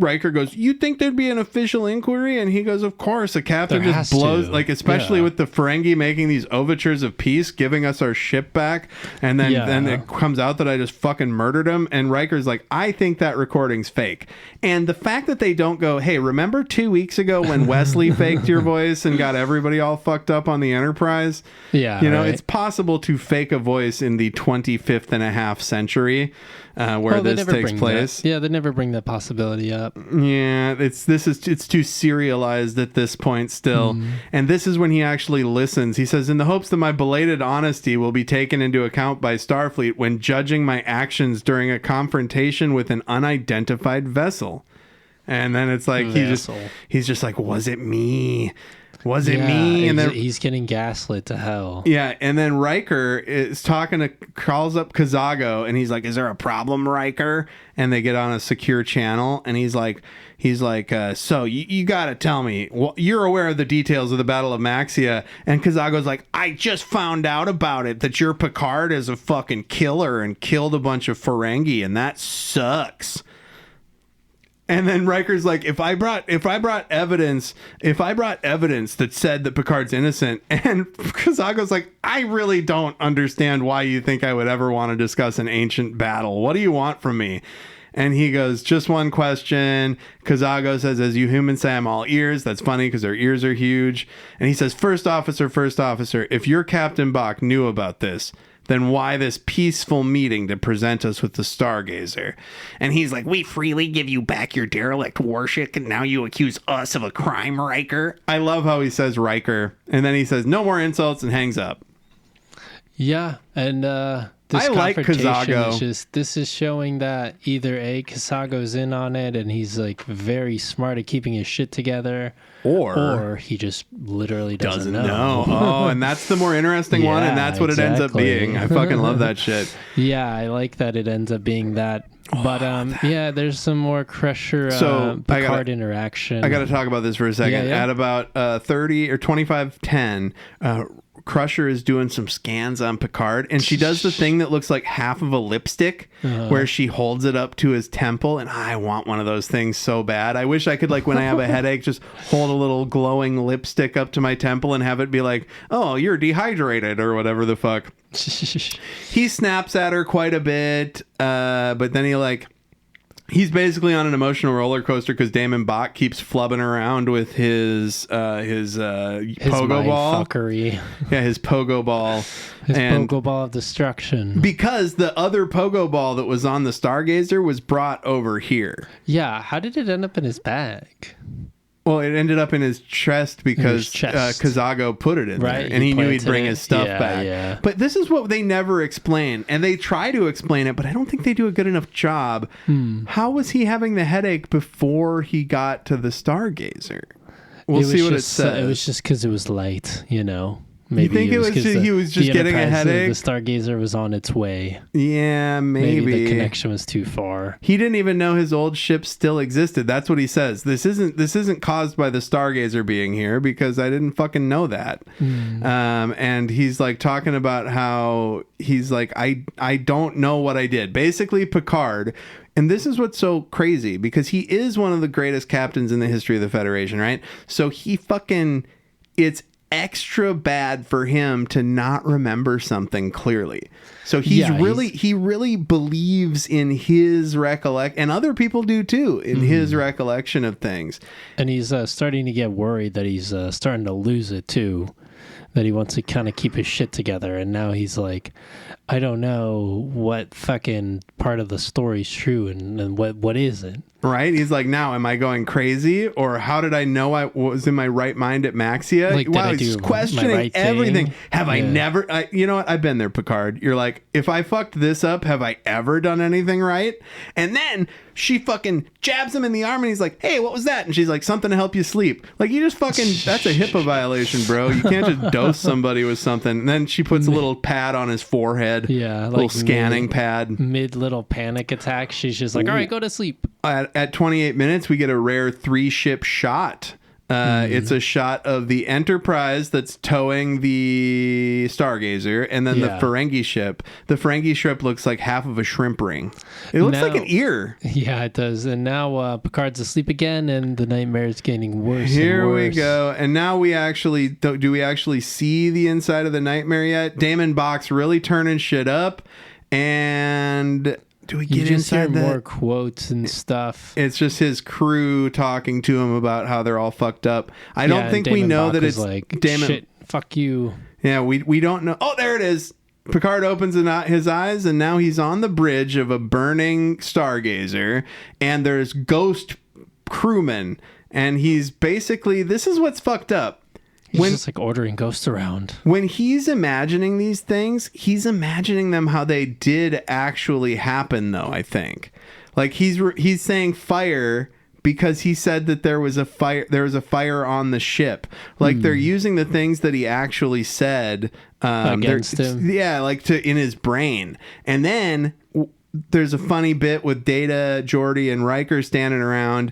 Riker goes, you think there'd be an official inquiry? And he goes, of course. The captain There just has blows, to. like, especially Yeah. with the Ferengi making these overtures of peace, giving us our ship back. And then, Yeah. then it comes out that I just fucking murdered him. And Riker's like, I think that recording's fake. And the fact that they don't go, hey, remember 2 weeks ago when Wesley faked your voice and got everybody all fucked up on the Enterprise? Yeah, You know, right. it's possible to fake a voice in the 25th and a half century where Oh, they this never takes bring place. that. Yeah, they never bring that possibility up. Yeah, it's too serialized at this point still. And this is when he actually listens. He says, in the hopes that my belated honesty will be taken into account by Starfleet when judging my actions during a confrontation with an unidentified vessel. And then it's like he's just like, was it me? Was it me? And then he's getting gaslit to hell. yeah, and then Riker is calls up Kazago, and he's like, "Is there a problem, Riker?" And they get on a secure channel, and he's like, "So you got to tell me. Well, you're aware of the details of the Battle of Maxia?" And Kazago's like, "I just found out about it. That your Picard is a fucking killer and killed a bunch of Ferengi, and that sucks." And then Riker's like, if I brought evidence that said that Picard's innocent, and Kazago's like, I really don't understand why you think I would ever want to discuss an ancient battle. What do you want from me? And he goes, just one question. Kazago says, as you humans say, I'm all ears. That's funny because their ears are huge. And he says, first officer, if your Captain Bach knew about this, then why this peaceful meeting to present us with the Stargazer? And he's like, we freely give you back your derelict warship, and now you accuse us of a crime, Riker. I love how he says Riker, and then he says, no more insults, and hangs up. Yeah, and this I like confrontation Kazago. this is showing that either Kazago's in on it and he's like very smart at keeping his shit together, or he just literally doesn't know. Oh, and that's the more interesting one, and Yeah, that's what it ends up exactly. being. I fucking love that shit. Yeah, I like that it ends up being that. But yeah, there's some more Crusher So, Picard interaction. I got to talk about this for a second. Yeah. At about 30 or 25:10, Crusher is doing some scans on Picard, and she does the thing that looks like half of a lipstick, where she holds it up to his temple, and I want one of those things so bad. I wish I could, like, when I have a headache, just hold a little glowing lipstick up to my temple and have it be like, oh, you're dehydrated, or whatever the fuck. He snaps at her quite a bit, but then he's basically on an emotional roller coaster because Damon Bach keeps flubbing around with his pogo ball. Fuckery. Yeah, his pogo ball. His and pogo ball of destruction. because the other pogo ball that was on the Stargazer was brought over here. Yeah, how did it end up in his bag? Well, it ended up in his chest because chest. Kazago put it in Right, there, and he knew he'd planted bring it. his stuff Yeah, back. yeah. But this is what they never explain, and they try to explain it, but I don't think they do a good enough job. How was he having the headache before he got to the Stargazer? We'll see what it says. It was just because it was light, you know. think it was 'cause he was just getting a Enterprise, headache? The Stargazer was on its way. Yeah, Maybe the connection was too far. He didn't even know his old ship still existed. That's what he says. This isn't caused by the Stargazer being here because I didn't fucking know that. And he's like talking about how he's like, I don't know what I did. Basically, Picard. And this is what's so crazy because he is one of the greatest captains in the history of the Federation, right? So he fucking, it's extra bad for him to not remember something clearly. So he really believes in his and other people do too, in his recollection of things. And he's starting to get worried that he's starting to lose it too, that he wants to kind of keep his shit together. And now he's like, I don't know what fucking part of the story's true and what isn't. Right? He's like, now, am I going crazy? Or how did I know I was in my right mind at Maxia? Like, wow, did I he's do questioning my right everything. thing? Have I never... you know what? I've been there, Picard. You're like, if I fucked this up, have I ever done anything right? And then she fucking jabs him in the arm and he's like, hey, what was that? And she's like, something to help you sleep. Like, you just fucking... That's a HIPAA violation, bro. You can't just dose somebody with something. And then she puts a little pad on his forehead. Yeah. A little scanning pad. Mid little panic attack. She's just like, all right, go to sleep. At 28 minutes, we get a rare 3-ship shot. It's a shot of the Enterprise that's towing the Stargazer, and then the Ferengi ship. The Ferengi ship looks like half of a shrimp ring. It looks like an ear. Yeah, it does. And now Picard's asleep again, and the nightmare is getting worse. Here and worse. we go. And now we actually do we actually see the inside of the nightmare yet? Damon Box really turning shit up, and... Do we get inside that? More quotes and stuff? It's just his crew talking to him about how they're all fucked up. I don't think we know that it's like, Damon. Shit, fuck you. Yeah, we don't know. Oh, there it is. Picard opens his eyes, and now he's on the bridge of a burning Stargazer, and there's ghost crewmen, and he's basically, this is what's fucked up. He's just like ordering ghosts around. When he's imagining these things, he's imagining them how they did actually happen, though, I think. Like, he's saying fire because he said that there was a fire on the ship. Like, they're using the things that he actually said against him. Yeah, like in his brain. And then there's a funny bit with Data, Geordi, and Riker standing around.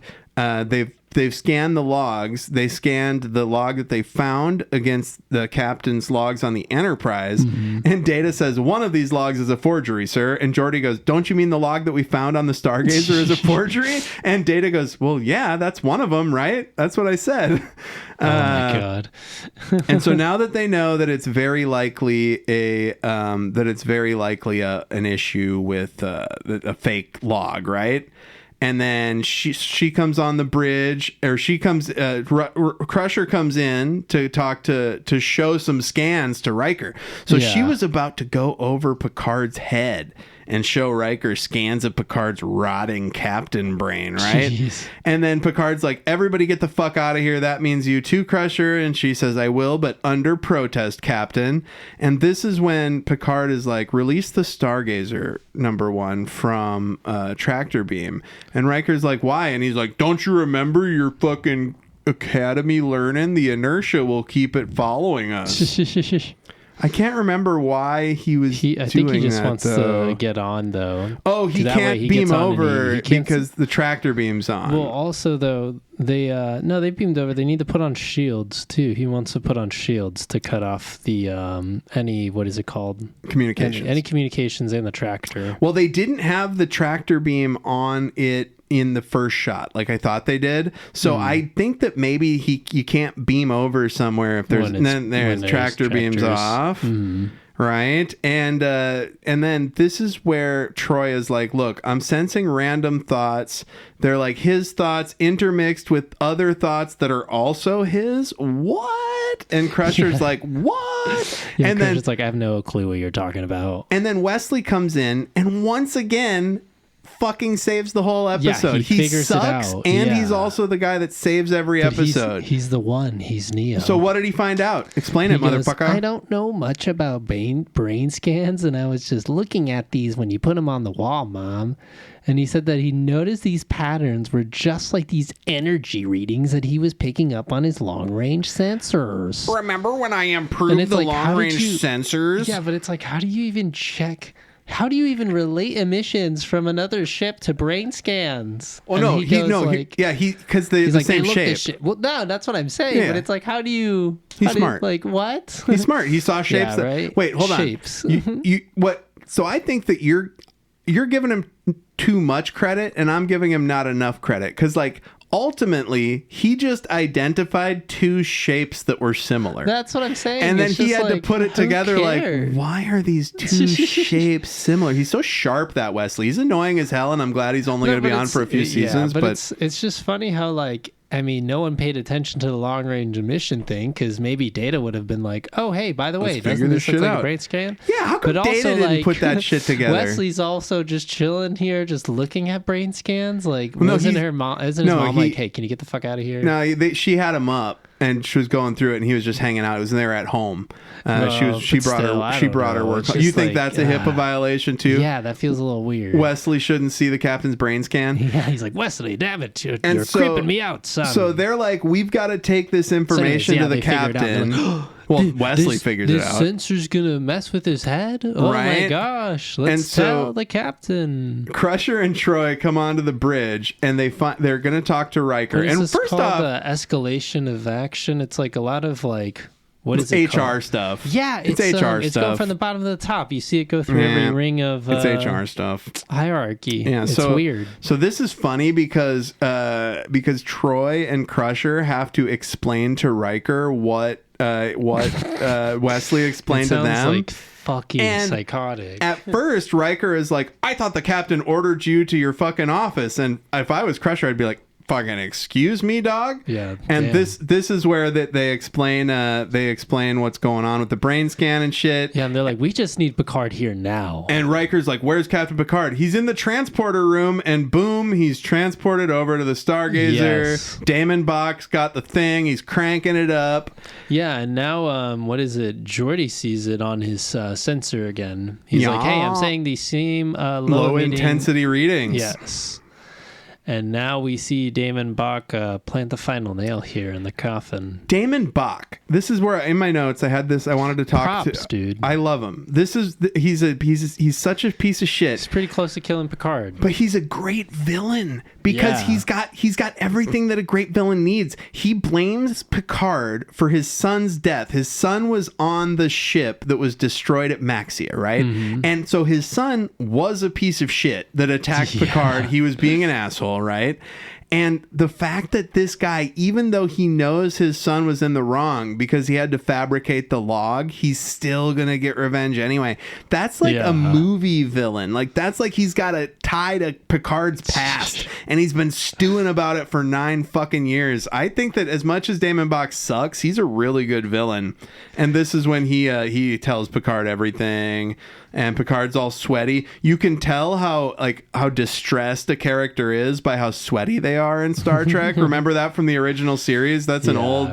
They've scanned the logs. They scanned the log that they found against the captain's logs on the Enterprise. And Data says, one of these logs is a forgery, sir. And Geordi goes, don't you mean the log that we found on the Stargazer is a forgery? And Data goes, well, yeah, that's one of them, right? That's what I said. Oh my God. And so now that they know that it's very likely an issue with a fake log, right? And then she comes on the bridge, or she comes. Crusher comes in to talk to show some scans to Riker. So she was about to go over Picard's head and show Riker scans of Picard's rotting captain brain, right? Jeez. And then Picard's like, everybody get the fuck out of here. That means you too, Crusher. And she says, I will, but under protest, Captain. And this is when Picard is like, release the Stargazer, #1, from tractor beam. And Riker's like, why? And he's like, don't you remember your fucking academy learning? The inertia will keep it following us. I can't remember why he was doing that. I think he just wants to get on, though. Oh, he can't beam over because the tractor beam's on. Well, also, though, they beamed over. They need to put on shields, too. He wants to put on shields to cut off the, what is it called? Communications. Any communications in the tractor. Well, they didn't have the tractor beam on it in the first shot like I thought they did. So I think that maybe you can't beam over somewhere if there's tractor beams off. Right? And then this is where Troy is like, look, I'm sensing random thoughts. They're like his thoughts intermixed with other thoughts that are also his. What? And Crusher's like, what? Yeah, and Crusher's like, I have no clue what you're talking about. And then Wesley comes in and once again fucking saves the whole episode. Yeah, he figures sucks, it out. And he's also the guy that saves every episode. He's the one. He's Neo. So what did he find out? Explain it, motherfucker. I don't know much about brain scans, and I was just looking at these when you put them on the wall, Mom. And he said that he noticed these patterns were just like these energy readings that he was picking up on his long-range sensors. Remember when I improved the long-range sensors? Yeah, but it's like, how do you even check... How do you even relate emissions from another ship to brain scans? Oh, no, because they're the same shape. Well, no, that's what I'm saying. But it's like, how do you... He's smart. What? He's smart. He saw shapes. Yeah, right? Wait, hold on. Shapes. What? So I think that you're giving him too much credit, and I'm giving him not enough credit. Because, like, ultimately, he just identified two shapes that were similar. That's what I'm saying. And then It's he just had to like, put it who together cares? like, why are these two shapes similar? He's so sharp, that Wesley. He's annoying as hell, and I'm glad he's only going to be on for a few seasons. But it's just funny how, like, I mean, no one paid attention to the long range emission thing because maybe Data would have been like, oh, hey, by the way, figure doesn't this this look shit like out. a brain scan? Yeah, how come But Data also, didn't like, put that shit together? Wesley's also just chilling here, just looking at brain scans. Like, No, isn't he's- his mom he- like, hey, can you get the fuck out of here? No, she had him up, and she was going through it, and he was just hanging out. It was there at home. She but brought still, her. I She don't brought her know. work. It's just You think like, that's a HIPAA violation too? Yeah, that feels a little weird. Wesley shouldn't see the captain's brain scan. Yeah, he's like, Wesley, damn it, you're so- creeping me out, son. So they're like, we've got to take this information yeah, to the they figure it out. They're captain. like, Well, Wesley figures it This out. sensor's gonna mess with his head. Oh my Right? gosh! And Let's so- tell the captain. Crusher and Troy come onto the bridge, and they're going to talk to Riker. What is And this first called? off, The escalation of action. It's like a lot of like, what is it's it HR called? stuff. Yeah, it's HR It's stuff. going from the bottom to the top. You see it go through Yeah, every ring of It's HR stuff. hierarchy. Yeah, it's so weird. So this is funny because Troy and Crusher have to explain to Riker what Wesley explained It to sounds them. like fucking And psychotic. At first, Riker is like, "I thought the captain ordered you to your fucking office," and if I was Crusher, I'd be like, "Fucking excuse me, dog." Yeah, And damn. this is where they explain what's going on with the brain scan and shit. Yeah, and they're like, we just need Picard here now. And Riker's like, "Where's Captain Picard?" He's in the transporter room, and boom, he's transported over to the Stargazer. Yes. Damon Bach's got the thing. He's cranking it up. Yeah, and now, what is it? Geordi sees it on his sensor again. He's Yeah. like, hey, I'm saying the same Low emitting- intensity readings. Yes. And now we see Damon Bach plant the final nail here in the coffin. Damon Bach. This is where in my notes I had this. I wanted to talk Props, to. dude. I love him. This is he's such a piece of shit. It's pretty close to killing Picard. But he's a great villain because Yeah. he's got everything that a great villain needs. He blames Picard for his son's death. His son was on the ship that was destroyed at Maxia, right? Mm-hmm. And so his son was a piece of shit that attacked Picard. He was being an asshole, right? And the fact that this guy, even though he knows his son was in the wrong because he had to fabricate the log, he's still going to get revenge anyway. That's like a movie villain. Like, that's like he's got a tie to Picard's past and he's been stewing about it for 9 fucking years. I think that as much as Damon Bach sucks, he's a really good villain. And this is when he tells Picard everything. And Picard's all sweaty. You can tell how distressed a character is by how sweaty they are in Star Trek. Remember that from the original series? That's an old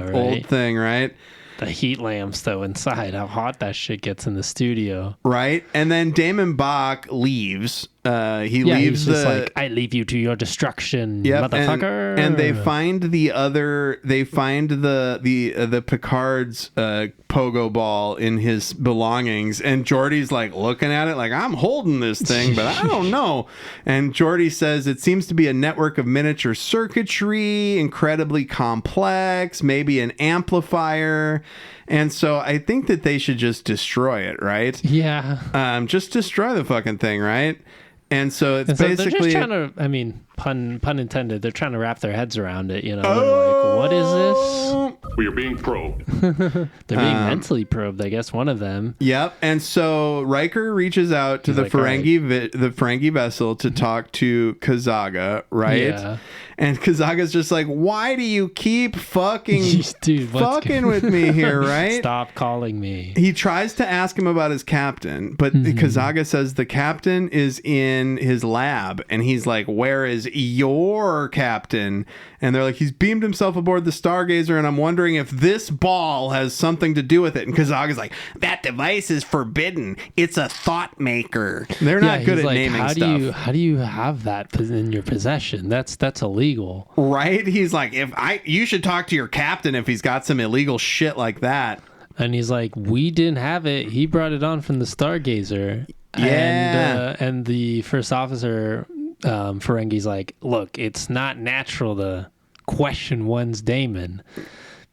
thing, right? The heat lamps, though, inside, how hot that shit gets in the studio. Right? And then Damon Bach leaves. He leaves he's just like, I leave you to your destruction, motherfucker. And they find the Picard's pogo ball in his belongings, and Geordi's like looking at it like, I'm holding this thing, but I don't know. And Geordi says it seems to be a network of miniature circuitry, incredibly complex, maybe an amplifier. And so I think that they should just destroy it, right? Yeah. Just destroy the fucking thing, right? And so it's So basically they're just trying to, I mean, pun intended, they're trying to wrap their heads around it, you know? They're like, what is this? We are being probed. They're being mentally probed, I guess, one of them. Yep. And so Riker reaches out to the like, Ferengi vessel to talk to Kazaga, right? Yeah. And Kazaga's just like, why do you keep fucking Dude, fucking with me here, right? Stop calling me. He tries to ask him about his captain, but Kazaga says the captain is in his lab, and he's like, where is your captain? And they're like, he's beamed himself aboard the Stargazer, and I'm wondering if this ball has something to do with it. And Kazaga's like, that device is forbidden. It's a thought maker. They're not good at naming stuff. How do you have that in your possession? That's illegal. Right? He's like, you should talk to your captain if he's got some illegal shit like that. And he's like, we didn't have it. He brought it on from the Stargazer. Yeah. And the first officer, Ferengi's like, look, it's not natural to question one's daemon,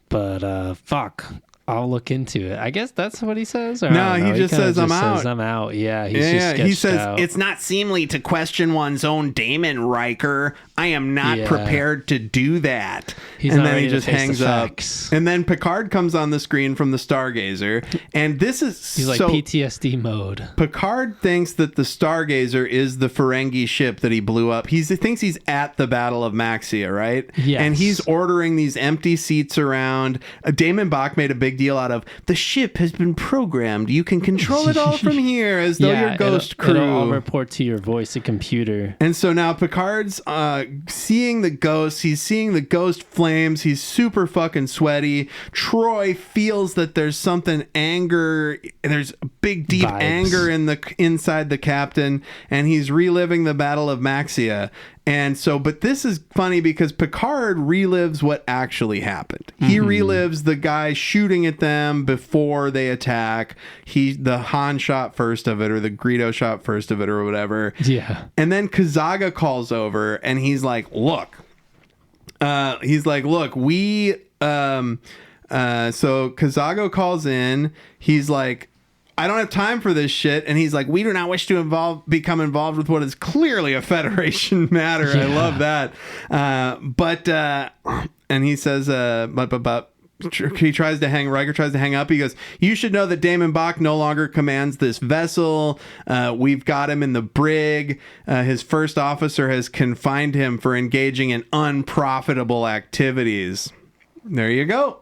but fuck, I'll look into it. I guess that's what he says. Or No, I don't know. he just says, "I'm out." Says, I'm out. Yeah, he's Yeah, just he sketched says out. it's not seemly to question one's own daemon, Riker. I am not prepared to do that. He's and not then he ready to just face hangs the up. facts. And then Picard comes on the screen from the Stargazer, and this is He's like so PTSD mode. Picard thinks that the Stargazer is the Ferengi ship that he blew up. He thinks he's at the Battle of Maxia, right? Yes. And he's ordering these empty seats around. Damon Bach made a big deal out of, the ship has been programmed. You can control it all from here, as though you're Ghost Crew. It'll all report to your voice, a computer. And so now Picard's seeing the ghosts. He's seeing the ghost flames. He's super fucking sweaty. Troy feels that there's something there's big deep Vibes. anger inside the captain, and he's reliving the Battle of Maxia. And so, but this is funny because Picard relives what actually happened. He relives the guy shooting at them before they attack. The Han shot first of it, or the Greedo shot first of it, or whatever. Yeah. And then Kazaga calls over, and he's like, look, we, so Kazago calls in, he's like, I don't have time for this shit. And he's like, we do not wish to become involved with what is clearly a Federation matter. Yeah. I love that. And he says, Riker tries to hang up. He goes, you should know that Damon Bach no longer commands this vessel. We've got him in the brig. His first officer has confined him for engaging in unprofitable activities. There you go.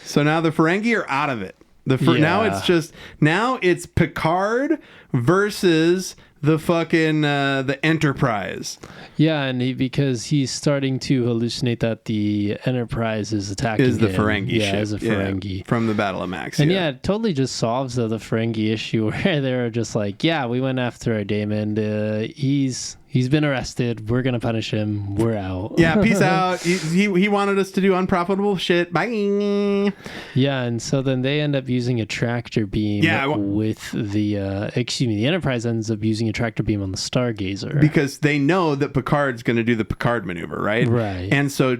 So now the Ferengi are out of it. Now it's Picard versus the fucking the Enterprise. Yeah, and because he's starting to hallucinate that the Enterprise is attacking Is the him. Ferengi ship. Yeah, is a Ferengi. From the Battle of Maxia. And yeah, it totally just solves the Ferengi issue where they're just like, yeah, we went after our Damon. He's been arrested. We're gonna punish him. We're out. Yeah, peace out. He wanted us to do unprofitable shit. Bye. Yeah, and so then they end up using a tractor beam with the the Enterprise ends up using a tractor beam on the Stargazer. Because they know that Picard's going to do the Picard maneuver, right? Right. And so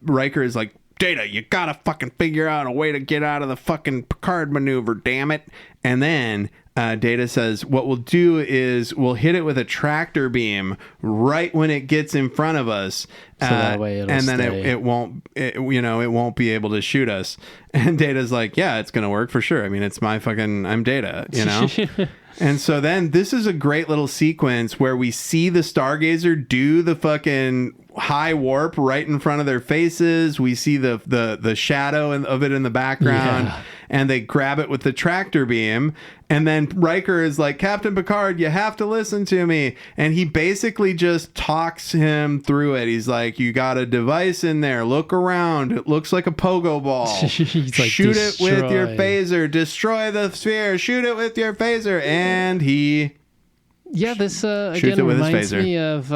Riker is like, Data, you gotta fucking figure out a way to get out of the fucking Picard maneuver, damn it. And then Data says, what we'll do is we'll hit it with a tractor beam right when it gets in front of us. So that way it'll stay. it won't be able to shoot us. And Data's like, yeah, it's going to work for sure. I mean, I'm Data, you know? And so then this is a great little sequence where we see the Stargazer do the fucking high warp right in front of their faces. We see the shadow of it in the background, and they grab it with the tractor beam. And then Riker is like, Captain Picard, you have to listen to me. And he basically just talks him through it. He's like, you got a device in there. Look around. It looks like a pogo ball. He's like, shoot it with your phaser. Destroy the sphere. Shoot it with your phaser. And he... Yeah, this Shoots again it with his reminds phaser. me of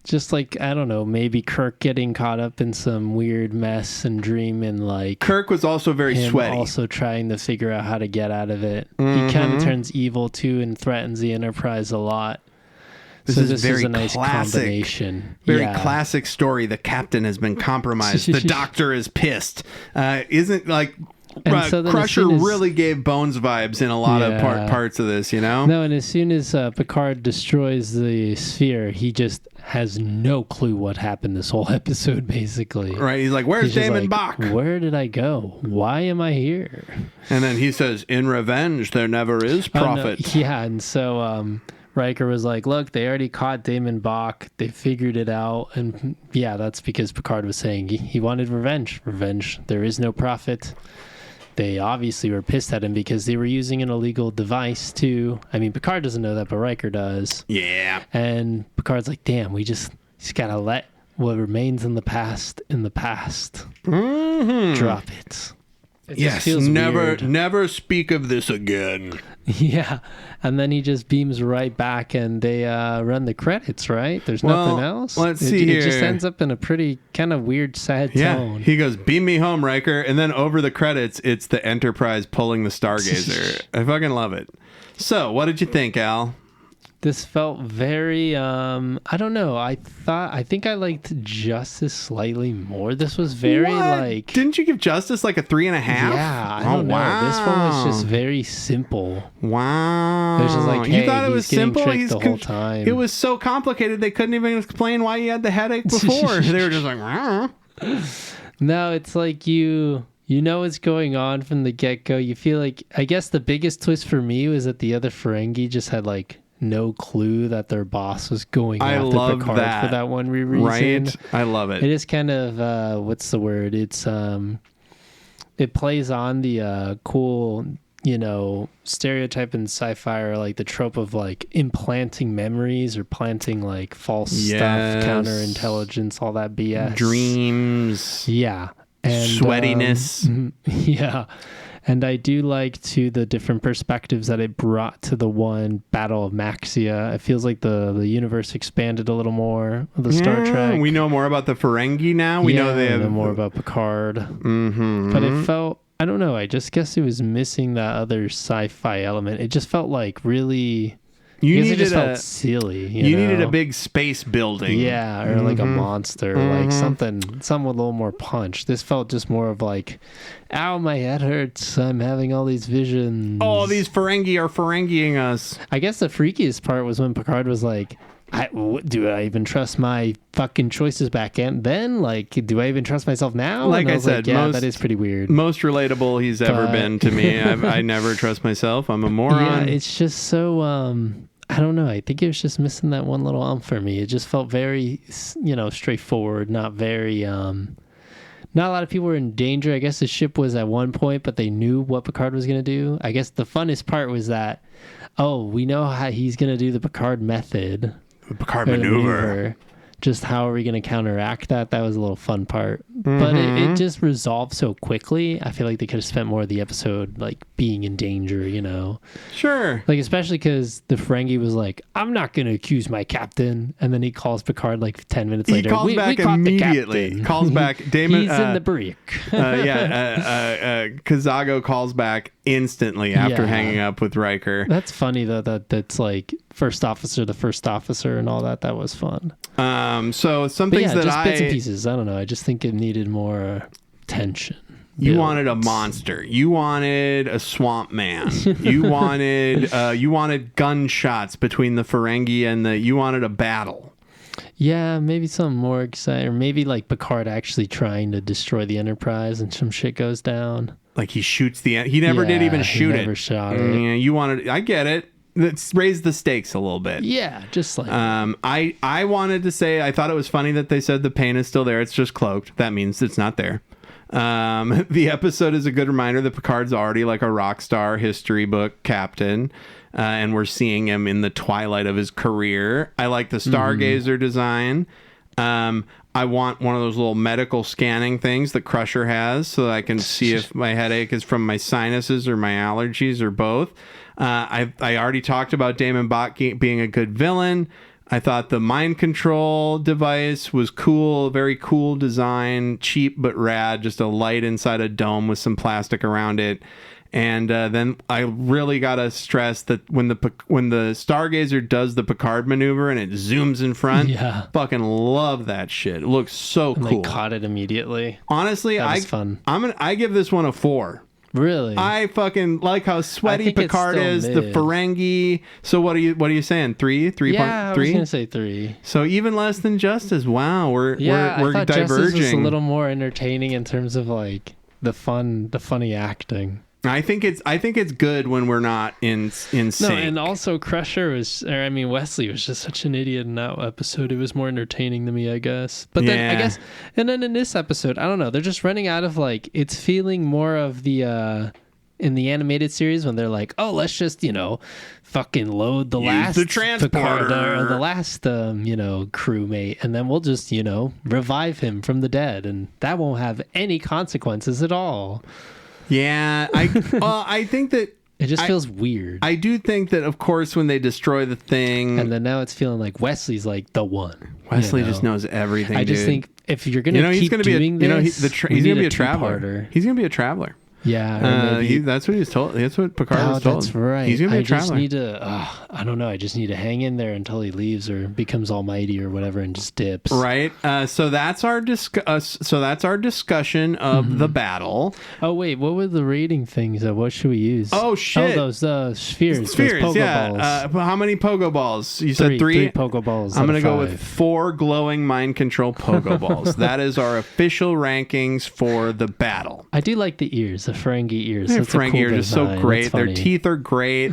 just like, I don't know, maybe Kirk getting caught up in some weird mess and dream, and like Kirk was also very him sweaty. also trying to figure out how to get out of it. He kind of turns evil too and threatens the Enterprise a lot. This is very a nice classic, combination. Very classic story. The captain has been compromised. The doctor is pissed. Isn't like... so Crusher really gave Bones vibes in a lot of parts of this, you know? No, and as soon as Picard destroys the sphere, he just has no clue what happened this whole episode, basically. Right, he's like, where's Damon Bach? Where did I go? Why am I here? And then he says, in revenge, there never is profit. Yeah, and so Riker was like, look, they already caught Damon Bach. They figured it out. And yeah, that's because Picard was saying he wanted revenge. Revenge, there is no profit. They obviously were pissed at him because they were using an illegal device too. I mean, Picard doesn't know that, but Riker does. Yeah. And Picard's like, damn, we just gotta let what remains in the past. Mm-hmm. Drop it. It just Yes, feels weird. never speak of this again. Yeah, and then he just beams right back, and they run the credits. Right? There's nothing else. Let's see It just here. ends up in a pretty kind of weird, sad tone. He goes, beam me home, Riker. And then over the credits, it's the Enterprise pulling the Stargazer. I fucking love it. So, what did you think, Al? This felt very I don't know. I think I liked Justice slightly more. This was very like Didn't you give Justice like a 3.5? Yeah, I don't know. Wow. This one was just very simple. Wow. It was just like, hey, you thought it was simple? the whole time. It was so complicated they couldn't even explain why he had the headache before. They were just like, No, it's like you know what's going on from the get-go. You feel like, I guess the biggest twist for me was that the other Ferengi just had like no clue that their boss was going after Picard for that one reason. Right? I love it. It is kind of what's the word? It's it plays on the cool, stereotype in sci-fi, or like the trope of like implanting memories or planting like false stuff, counterintelligence, all that BS. Dreams. Yeah. And sweatiness. Yeah. And I do like too the different perspectives that it brought to the one Battle of Maxia. It feels like the universe expanded a little more of the Star Trek. We know more about the Ferengi now. We know they have more about Picard. But it felt, I don't know, I just guess it was missing that other sci-fi element. It just felt like really... it just felt silly. You needed a big space building. Yeah, or like a monster, like something with a little more punch. This felt just more of like, ow, my head hurts. I'm having all these visions. Oh, these Ferengi are Ferengiing us. I guess the freakiest part was when Picard was like, do I even trust my fucking choices back then? Like, do I even trust myself now? Like I said, that is pretty weird. Most relatable he's ever been to me. I never trust myself. I'm a moron. Yeah, it's just so... I don't know. I think it was just missing that one little for me. It just felt very, straightforward, not very, not a lot of people were in danger. I guess the ship was at one point, but they knew what Picard was going to do. I guess the funnest part was that, we know how he's going to do the Picard method. The Picard maneuver. Just how are we going to counteract that? That was a little fun part. But it just resolved so quickly. I feel like they could have spent more of the episode like being in danger, Sure. Like, especially because the Ferengi was like, I'm not going to accuse my captain. And then he calls Picard like 10 minutes later. He calls back immediately. Calls back. Damon. He's in the brick. Kazago calls back instantly after hanging up with Riker. That's funny though, that's like first officer and all that. That was fun. So some things that just bits and pieces. I don't know. I just think it needed more tension. You wanted a monster. You wanted a swamp man. You wanted gunshots between the Ferengi and you wanted a battle. Yeah, maybe something more exciting, or maybe like Picard actually trying to destroy the Enterprise and some shit goes down. Like he shoots he never did even shoot it. Never shot it. Yeah, you wanted. I get it. Let's raise the stakes a little bit. Yeah, just like I wanted to say I thought it was funny that they said the pain is still there. It's just cloaked. That means it's not there. The episode is a good reminder that Picard's already like a rock star history book captain, and we're seeing him in the twilight of his career. I like the Stargazer design. I want one of those little medical scanning things that Crusher has so that I can see if my headache is from my sinuses or my allergies or both. I already talked about Damon Bach being a good villain. I thought the mind control device was cool, very cool design, cheap but rad, just a light inside a dome with some plastic around it. And then I really got to stress that when the Stargazer does the Picard maneuver and it zooms in front, fucking love that shit. It looks so cool. They caught it immediately. Honestly, fun. I give this one a 4. Really? I fucking like how sweaty Picard is, the Ferengi. So what are you saying? 3? 3.3? Yeah, I was going to say 3. So even less than Justice. Wow, we're I thought diverging. Justice was a little more entertaining in terms of like the funny acting. I think it's good when we're not in sync. No, and also Wesley was just such an idiot in that episode. It was more entertaining to me, I guess. But then and then in this episode, I don't know. They're just running out of like. It's feeling more of the in the animated series when they're like, oh, let's just fucking load the last transporter or the last crewmate, and then we'll just revive him from the dead, and that won't have any consequences at all. Yeah, I think that it just feels weird. I do think that, of course, when they destroy the thing, and then now it's feeling like Wesley's like the one. Wesley just knows everything. I just think if you're gonna keep doing this, he's gonna be a traveler. He's gonna be a traveler. Yeah. Or maybe, that's what he was told. That's what Picard was told. That's right. He's gonna be a I just traveler. need to. I don't know. I just need to hang in there until he leaves or becomes almighty or whatever and just dips. Right. So that's our discussion of the battle. Oh wait, what were the rating things? What should we use? Oh shit! Oh, those spheres. Spheres. Those pogo Yeah. balls. How many pogo balls? You said three. 3 pogo balls. I'm going to go with 4 glowing mind control pogo balls. That is our official rankings for the battle. I do like the ears, the Ferengi ears. The That's a Ferengi cool ears are so design. great. That's Their funny. teeth are great.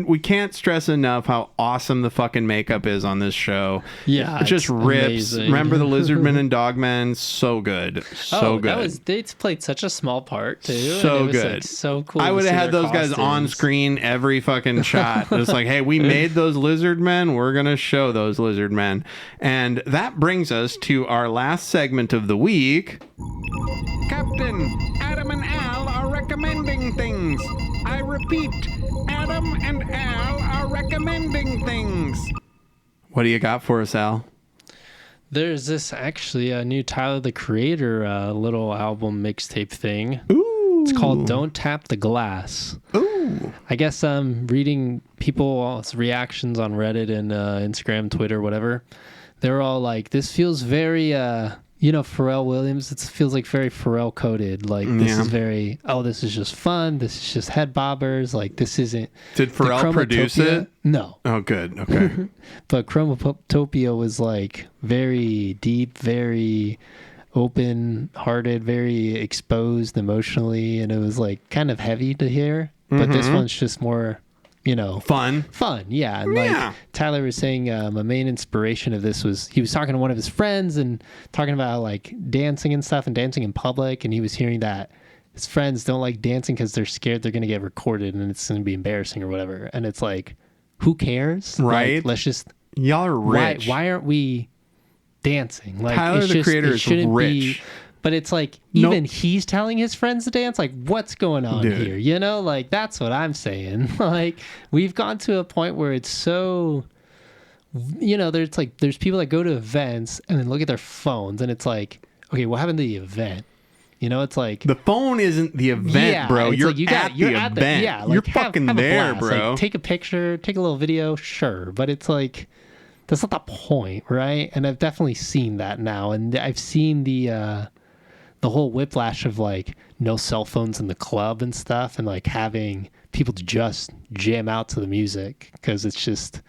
We can't stress enough how awesome the fucking makeup is on this show. Yeah, it just it's rips. amazing. Remember the Lizardmen and Dogmen? So good, so good. They played such a small part too. So and it was, good. like, so cool. I to would have see had their those guys on costumes. screen every fucking shot. It's like, hey, we made those lizard men. We're going to show those lizard men. And that brings us to our last segment of the week. Captain, Adam and Al are recommending things. I repeat, Adam and Al are recommending things. What do you got for us, Al? There's this actually a new Tyler the Creator little album mixtape thing. Ooh. It's called Don't Tap the Glass. Ooh. I guess I'm reading people's reactions on Reddit and Instagram, Twitter, whatever. They're all like, this feels very, Pharrell Williams. It feels like very Pharrell coded. Like, this is very, this is just fun. This is just head bobbers. Like, this isn't. Did Pharrell produce it? No. Oh, good. Okay. But Chromatopia was like very deep, very open-hearted, very exposed emotionally, and it was like kind of heavy to hear. But this one's just more, Fun. Yeah. And Yeah. like Tyler was saying, a main inspiration of this was he was talking to one of his friends and talking about like dancing and stuff and dancing in public, and he was hearing that his friends don't like dancing because they're scared they're going to get recorded and it's going to be embarrassing or whatever. And it's like, who cares? Right. Like, let's just. Y'all are rich. Why aren't we dancing? Like, Tyler, it's the just, Creator, it is shouldn't rich. be. But it's like Nope. even he's telling his friends to dance. Like, what's going on Dude. here? Like that's what I'm saying. Like we've gone to a point where it's so. There's people that go to events and then look at their phones and it's like, okay, what happened to the event? It's like The phone isn't the event, bro. it's You're, like at the event. like, You're have fucking a there, blast. bro. Like, take a picture, take a little video, sure, but it's like that's not the point, right? And I've definitely seen that now, and I've seen the whole whiplash of like no cell phones in the club and stuff, and like having people just jam out to the music because it's just.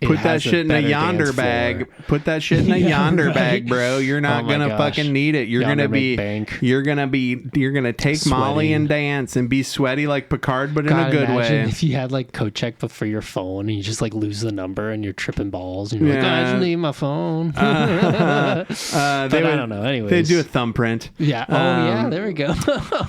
Put that shit in a yonder bag. Put that shit in a yonder right? bag, bro. You're not Oh my gonna gosh. fucking need it. You're Yonder gonna be. bank. You're gonna take Molly Sweating. and dance and be sweaty like Picard, but in God, a good imagine way. if you had like code check but for your phone and you just like lose the number and you're tripping balls and you're like, Yeah. I just need my phone. But I don't know. Anyways. They do a thumbprint. Yeah. Oh, yeah. There we go.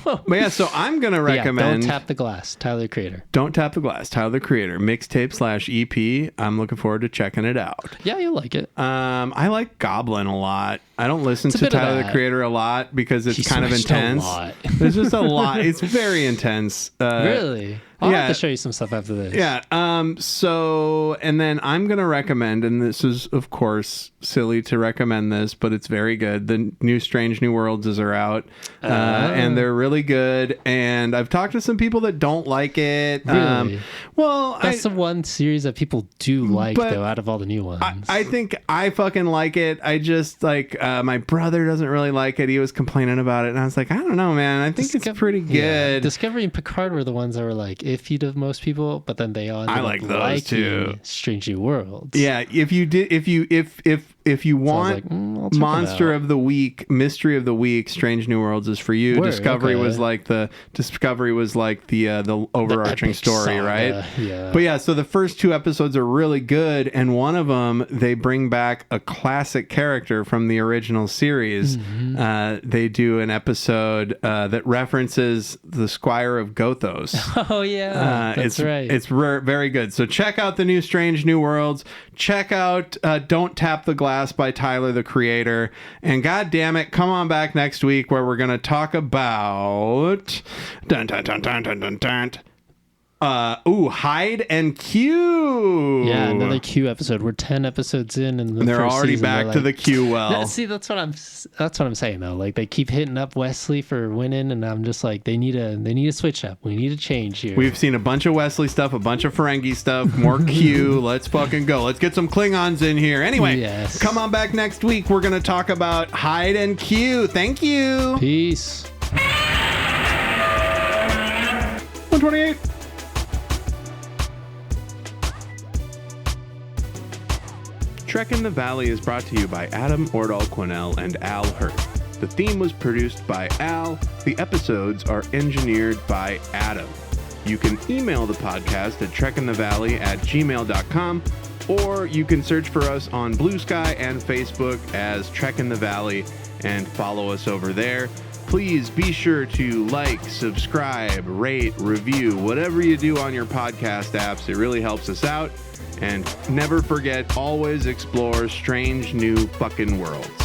But yeah, so I'm gonna recommend. Don't Tap the Glass. Tyler the Creator. Don't Tap the Glass. Tyler the Creator mixtape/EP. I'm looking forward to checking it out. Yeah, you'll like it. I like Goblin a lot. I don't listen It's a to bit of Tyler the that. Creator a lot because it's He kind of switched a intense. lot. There's just a lot. It's very intense. Really? I'll yeah. have to show you some stuff after this. Yeah. So, and then I'm going to recommend, and this is, of course, silly to recommend this, but it's very good. The new Strange New Worlds are out, and they're really good. And I've talked to some people that don't like it. Really? Well, That's the one series that people do like, But though, out of all the new ones. I think I fucking like it. I just like my brother doesn't really like it. He was complaining about it, and I was like, I don't know, man. I think it's pretty good. Yeah. Discovery and Picard were the ones that were like iffy to most people, but then they all ended up like those liking too. Strange New Worlds. Yeah, if you want like, I'll check it Monster out. of the Week, Mystery of the Week, Strange New Worlds is for you. Word, Discovery okay. was like the overarching epic story, saga, right? yeah. But yeah, so the first 2 episodes are really good, and one of them they bring back a classic character from the original series. Mm-hmm. They do an episode that references the Squire of Gothos. Oh yeah, that's right. It's very good. So check out the new Strange New Worlds. Check out Don't Tap the Glass by Tyler the Creator. And god damn it, come on back next week where we're going to talk about Hide and Q. Yeah, another Q episode. We're 10 episodes in, and they're already season, back to the Q well. See, that's what I'm saying though. Like they keep hitting up Wesley for winning, and I'm just like, they need a switch up. We need a change here. We've seen a bunch of Wesley stuff, a bunch of Ferengi stuff, more Q. Let's fucking go. Let's get some Klingons in here. Anyway, yes. Come on back next week. We're gonna talk about Hide and Q. Thank you. Peace. 128. Trek in the Valley is brought to you by Adam Ordal-Quinnell and Al Hirt. The theme was produced by Al. The episodes are engineered by Adam. You can email the podcast at trekinthevalley@gmail.com, or you can search for us on Bluesky and Facebook as Trek in the Valley and follow us over there. Please be sure to like, subscribe, rate, review, whatever you do on your podcast apps. It really helps us out. And never forget, always explore strange new fucking worlds.